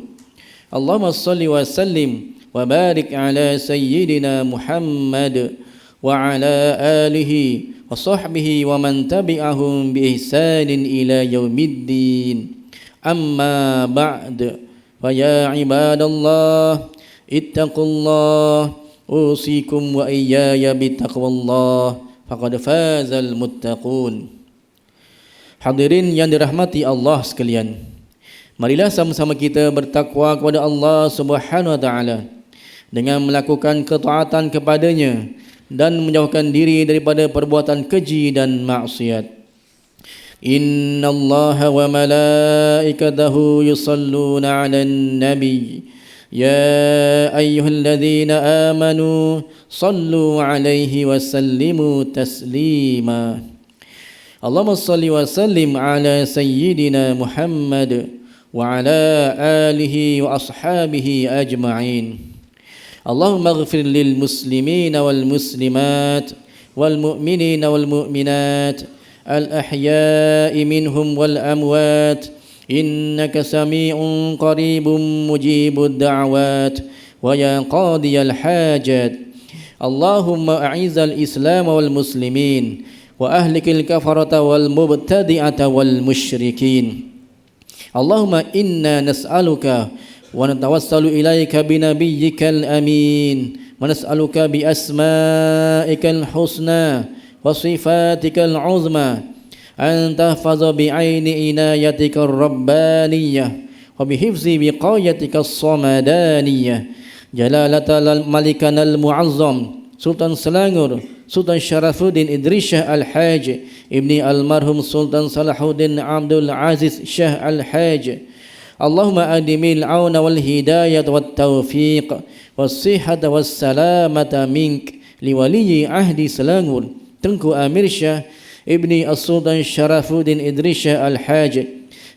اللهم صل وسلم وبارك على سيدنا محمد وعلى آله وصحبه ومن تبعهم بإحسان إلى يوم الدين. أما بعد فيا عباد الله اتقوا الله أوصيكم وإياي بتقوى الله فقد فاز المتقون. Hadirin yang dirahmati Allah sekalian, marilah sama-sama kita bertakwa kepada Allah Subhanahu wa taala dengan melakukan ketaatan kepadanya dan menjauhkan diri daripada perbuatan keji dan maksiat. Inna Allah wa malaikatahu yusalluna 'alan nabi ya ayyuhalladzina amanu sallu 'alaihi wa sallimu taslima. Allahumma salli wa sallim ala sayyidina Muhammad wa ala alihi wa ashabihi ajma'in. Allahumma ighfir lil muslimina wal muslimat wal mu'minina wal mu'minat الأحياء منهم والأموات إنك سميع قريب مجيب الدعوات ويا قاضي الحاجات. اللهم أعز الإسلام والمسلمين وأهلك الكفرة والمبتدعة والمشركين. اللهم إنا نسألك ونتوسل إليك بنبيك الأمين ونسألك بأسمائك الحسنى وصفاتك العظمى أن تحفظ بعين عنايتك الربانية وبحفظ وقايتك الصمدانية جلالة ملكنا المعظم سلطان سلانغور سلطان شرف الدين إدريس شاه الحاج ابن المرحوم سلطان صلاح الدين عبد العزيز شاه الحاج. اللهم أدم العون والهداية والتوفيق والصحة والسلامة منك لولي عهد سلانغور Tengku Amir Shah Ibni As-Sultan Syarafuddin Idris Shah Al-Haj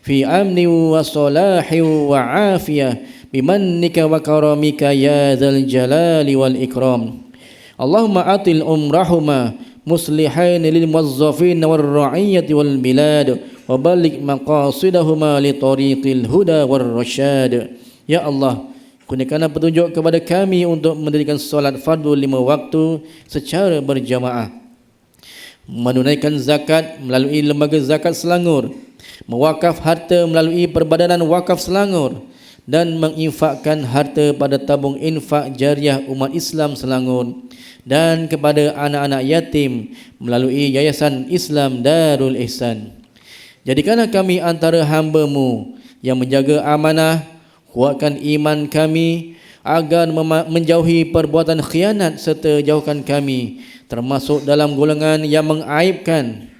fi amni wa salahi wa afiyah bimannika wa karamika ya dzal jalali wal ikram. Allahumma atil umrahuma muslihain lil muwazzafin wal ra'iyyati wal bilad wa balligh maqasidahuma li tariqil huda war rasyad. Ya Allah, kurniakanlah petunjuk kepada kami untuk mendirikan solat fardu 5 waktu secara berjamaah, menunaikan zakat melalui lembaga zakat Selangor, mewakaf harta melalui Perbadanan Wakaf Selangor dan menginfakkan harta pada tabung infak jariah umat Islam Selangor dan kepada anak-anak yatim melalui Yayasan Islam Darul Ihsan. Jadikanlah kami antara hamba-Mu yang menjaga amanah, kuatkan iman kami agar menjauhi perbuatan khianat serta jauhkan kami termasuk dalam golongan yang mengaibkan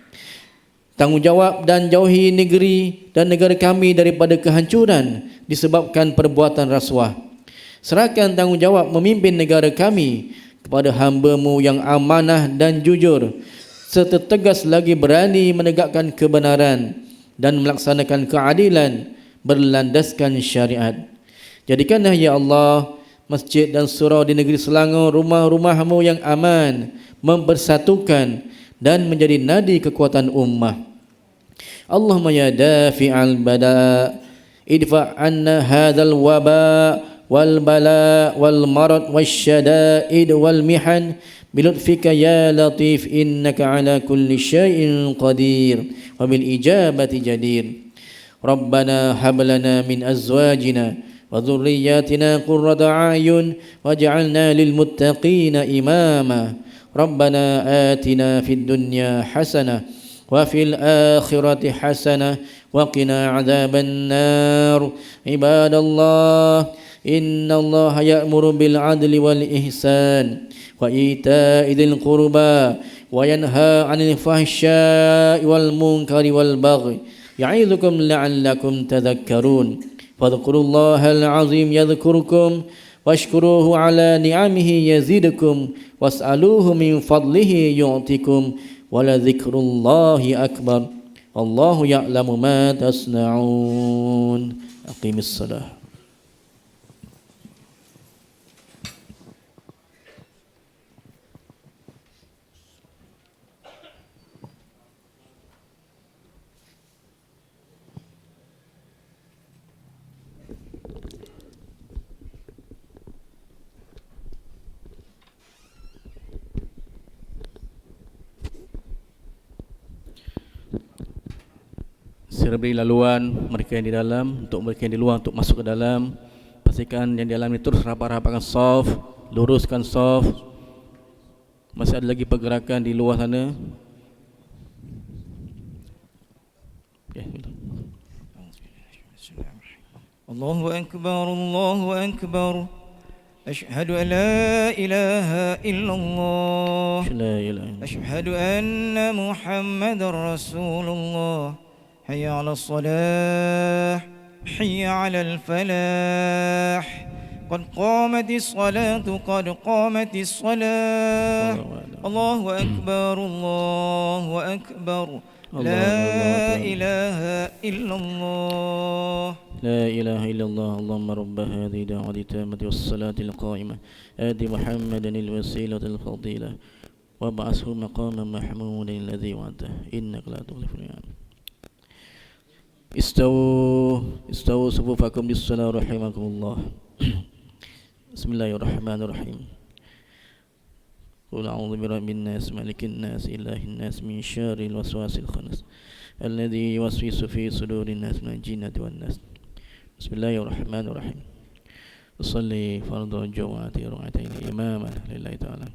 tanggungjawab dan jauhi negeri dan negara kami daripada kehancuran disebabkan perbuatan rasuah. Serahkan tanggungjawab memimpin negara kami kepada hamba-Mu yang amanah dan jujur serta tegas lagi berani menegakkan kebenaran dan melaksanakan keadilan berlandaskan syariat. Jadikanlah ya Allah masjid dan surau di negeri Selangor rumah-rumah-Mu yang aman, mempersatukan dan menjadi nadi kekuatan ummah. Allahumma ya dafi'al bada idfa' anna hadzal waba والبلاء والمرض والشدائد والمحن بلطفك يا لطيف إنك على كل شيء قدير وبالإجابة جدير. ربنا هب لنا من أزواجنا وذرياتنا قرة أعين واجعلنا للمتقين إماما. ربنا آتنا في الدنيا حسنة وفي الآخرة حسنة وقنا عذاب النار. عباد الله إن الله يأمر بالعدل والإحسان وإيتاء ذي القربى وينهى عن الفحشاء والمنكر والبغي يعظكم لعلكم تذكرون. فاذكروا الله العظيم يذكركم واشكروه على نعمه يزدكم واسألوه من فضله يعطكم ولذكر الله أكبر والله يعلم ما تصنعون. أقيم الصلاة. Segera beri laluan mereka yang di dalam untuk mereka yang di luar untuk masuk ke dalam. Pastikan yang di dalam ini terus rapat-rapatkan saf, luruskan saf. Masih ada lagi pergerakan di luar sana. Allahu Akbar, Allahu Akbar. أشهد أن لا إله إلا الله أشهد أن محمد رسول الله. حي على الصلاة حي على الفلاح قد قامت الصلاة قد قامت الصلاة. الله أكبر الله أكبر لا إله إلا الله لا إله إلا الله. اللهم رب هذه الدعوة التامة والصلاة القائمة آت محمدا الوسيلة الفضيلة وابعثه مقاما محمودا الذي وعدته إنك لا تخلف الميعاد. استووا صفوفكم بالصلاة رحمكم الله. بسم الله الرحمن الرحيم. قل أعوذ برب الناس ملك الناس إله الناس من شر الوسواس الخناس الذي يوسوس في صدور الناس من الجنة والناس. بسم الله الرحمن الرحيم. أصلي فرض الجمعة ركعتين إماما لله تعالى.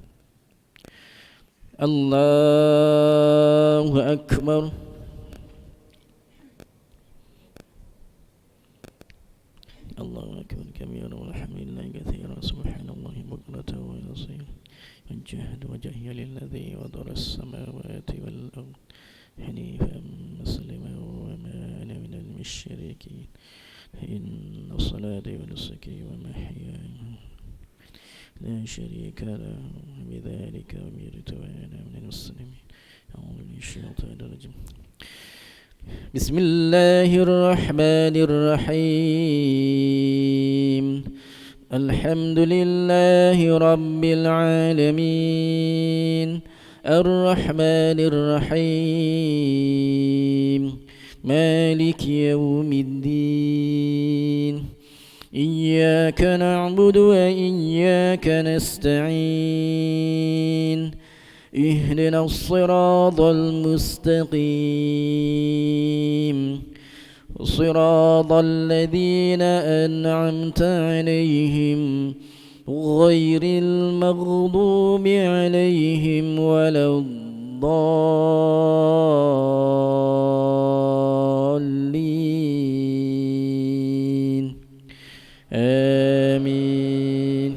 الله أكبر. الله أكبر كبيرا والحمد لله كثيرا سبحان الله بكرة وأصيلا. الجهد وجهي للذي وضر السماوات والأرض حنيفا مسلما وما أنا من المشركين. إن الصلاة ونسكي ومحياي لا شريك له بذلك أمرت وأنا من المسلمين. أعوذ بالله من الشيطان الرجيم. بسم الله الرحمن الرحيم. الحمد لله رب العالمين الرحمن الرحيم مالك يوم الدين إياك نعبد وإياك نستعين اهدنا الصراط المستقيم صراط الذين أنعمت عليهم غير المغضوب عليهم ولا الضالين آمين.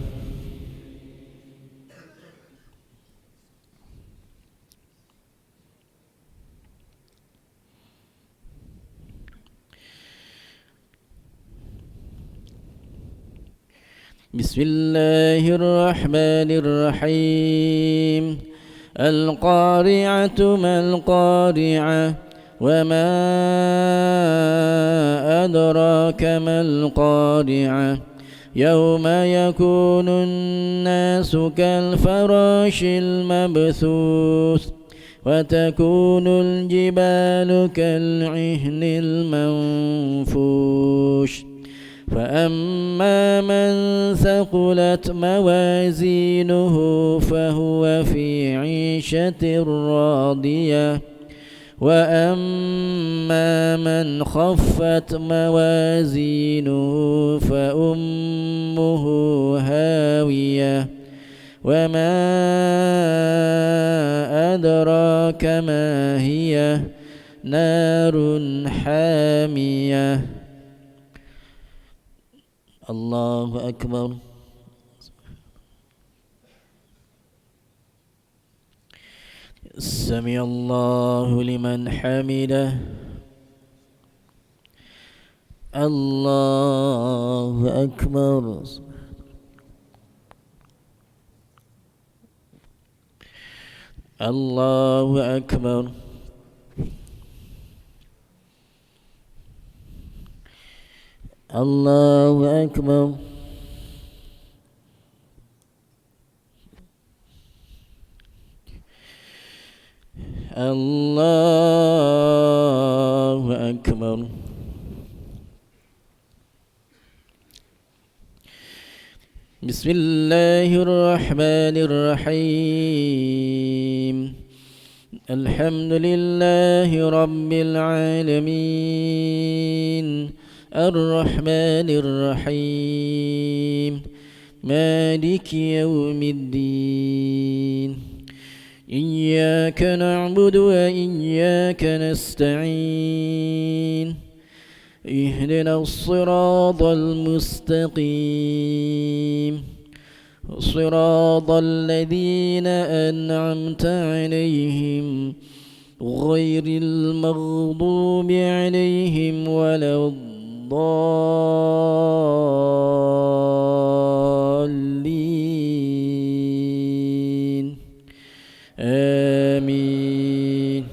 بسم الله الرحمن الرحيم. القارعة ما القارعة وما أدراك ما القارعة يوم يكون الناس كالفراش المبثوث وتكون الجبال كالعهن المنفوش فأما من ثقلت موازينه فهو في عيشة راضية وأما من خفت موازينه فأمه هاوية وما أدراك ما هي نار حامية. الله أكبر. سمع الله لمن حمده. الله أكبر. الله أكبر. الله أكبر. الله أكبر. بسم الله الرحمن الرحيم. الحمد لله رب العالمين الرحمن الرحيم مالك يوم الدين إياك نعبد وإياك نستعين اهدنا الصراط المستقيم صراط الذين أنعمت عليهم غير المغضوب عليهم ولا الضالين آمين.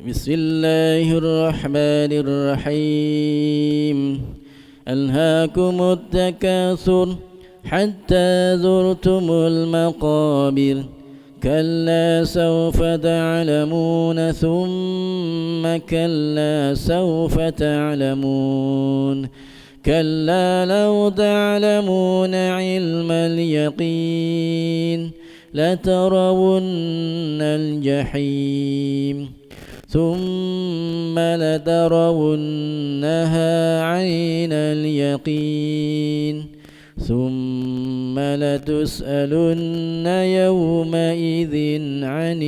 بسم الله الرحمن الرحيم. ألهاكم التكاثر حتى زرتم المقابر كلا سوف تعلمون ثم كلا سوف تعلمون كلا لو تعلمون علم اليقين لترون الجحيم ثم لترونها عين اليقين ثم لتسألن يومئذ عن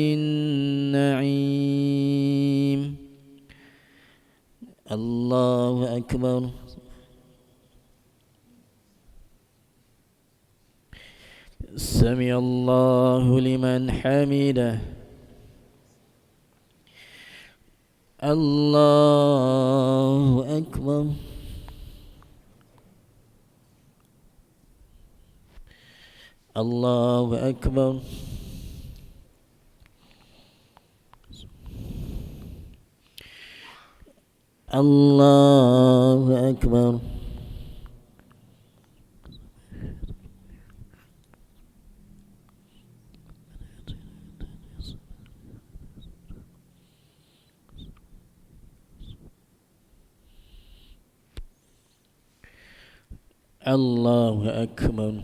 النعيم. الله أكبر. سمع الله لمن حمده. الله أكبر. الله أكبر. الله أكبر. الله أكبر.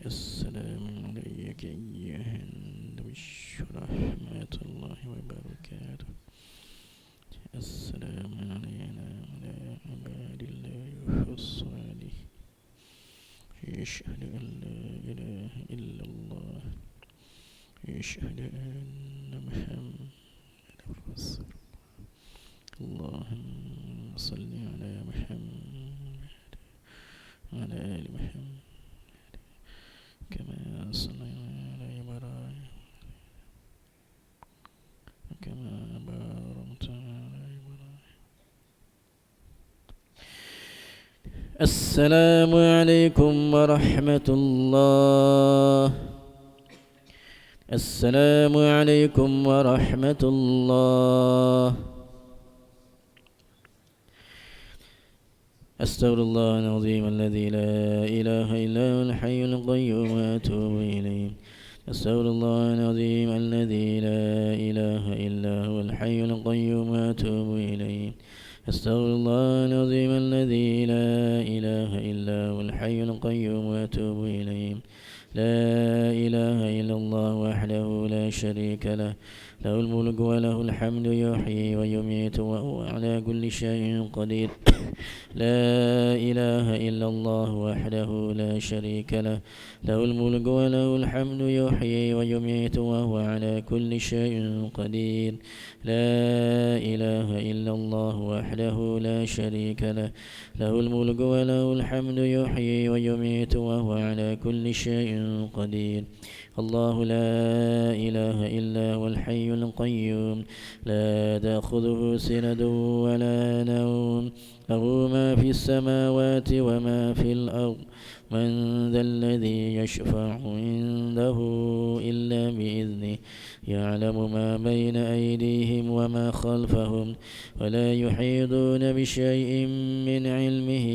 السلام عليك أيها النبي ورحمة الله وبركاته. السلام علينا وعلى عباد الله الصالحين يشهد أن لا إله إلا الله يشهد أن محمدا رسول الله. اللهم صل على محمد وعلى آل محمد كما صلينا على إبراهيم وكما باركت على إبراهيم. السلام عليكم ورحمة الله. السلام عليكم ورحمة الله. أستغفر الله العظيم الذي لا إله إلا هو الحي القيوم وأتوب إليه. أستغفر الله العظيم الذي لا إله إلا هو الحي القيوم وأتوب إليه. أستغفر الله العظيم الذي لا إله إلا هو الحي القيوم وأتوب إليه. لا إله إلا الله وحده لا شريك له، له الملك وله الحمد يحيي ويميت وهو على كل شيء قدير. لا إله إلا الله وحده لا شريك له، له الملك وله الحمد يحيي ويميت وهو على كل شيء قدير. لا إله إلا الله وحده لا شريك له، له الملك وله الحمد يحيي ويميت وهو على كل شيء قدير. الله لا إله إلا هو الحي القيوم، لا تأخذه سنة ولا نوم، له ما في السماوات وما في الأرض. من ذا الذي يشفع عنده إلا بإذنه، يعلم ما بين أيديهم وما خلفهم، ولا يحيطون بشيء من علمه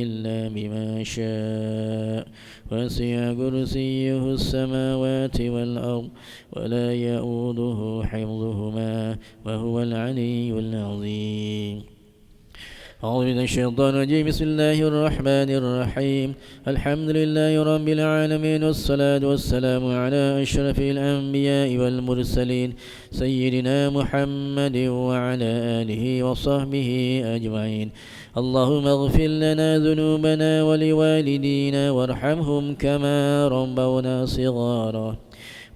إلا بما شاء. وسع كرسيه السماوات والأرض ولا يؤوده حفظهما وهو العلي العظيم. أعوذ من الشيطان الرجيم. بسم الله الرحمن الرحيم. الحمد لله رب العالمين، والصلاة والسلام على أشرف الأنبياء والمرسلين سيدنا محمد وعلى آله وصحبه أجمعين. اللهم اغفر لنا ذنوبنا ولوالدينا وارحمهم كما ربونا صغارا،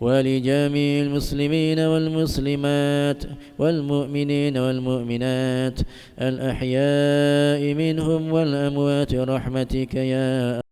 ولجميع المسلمين والمسلمات والمؤمنين والمؤمنات الأحياء منهم والأموات، رحمتك يا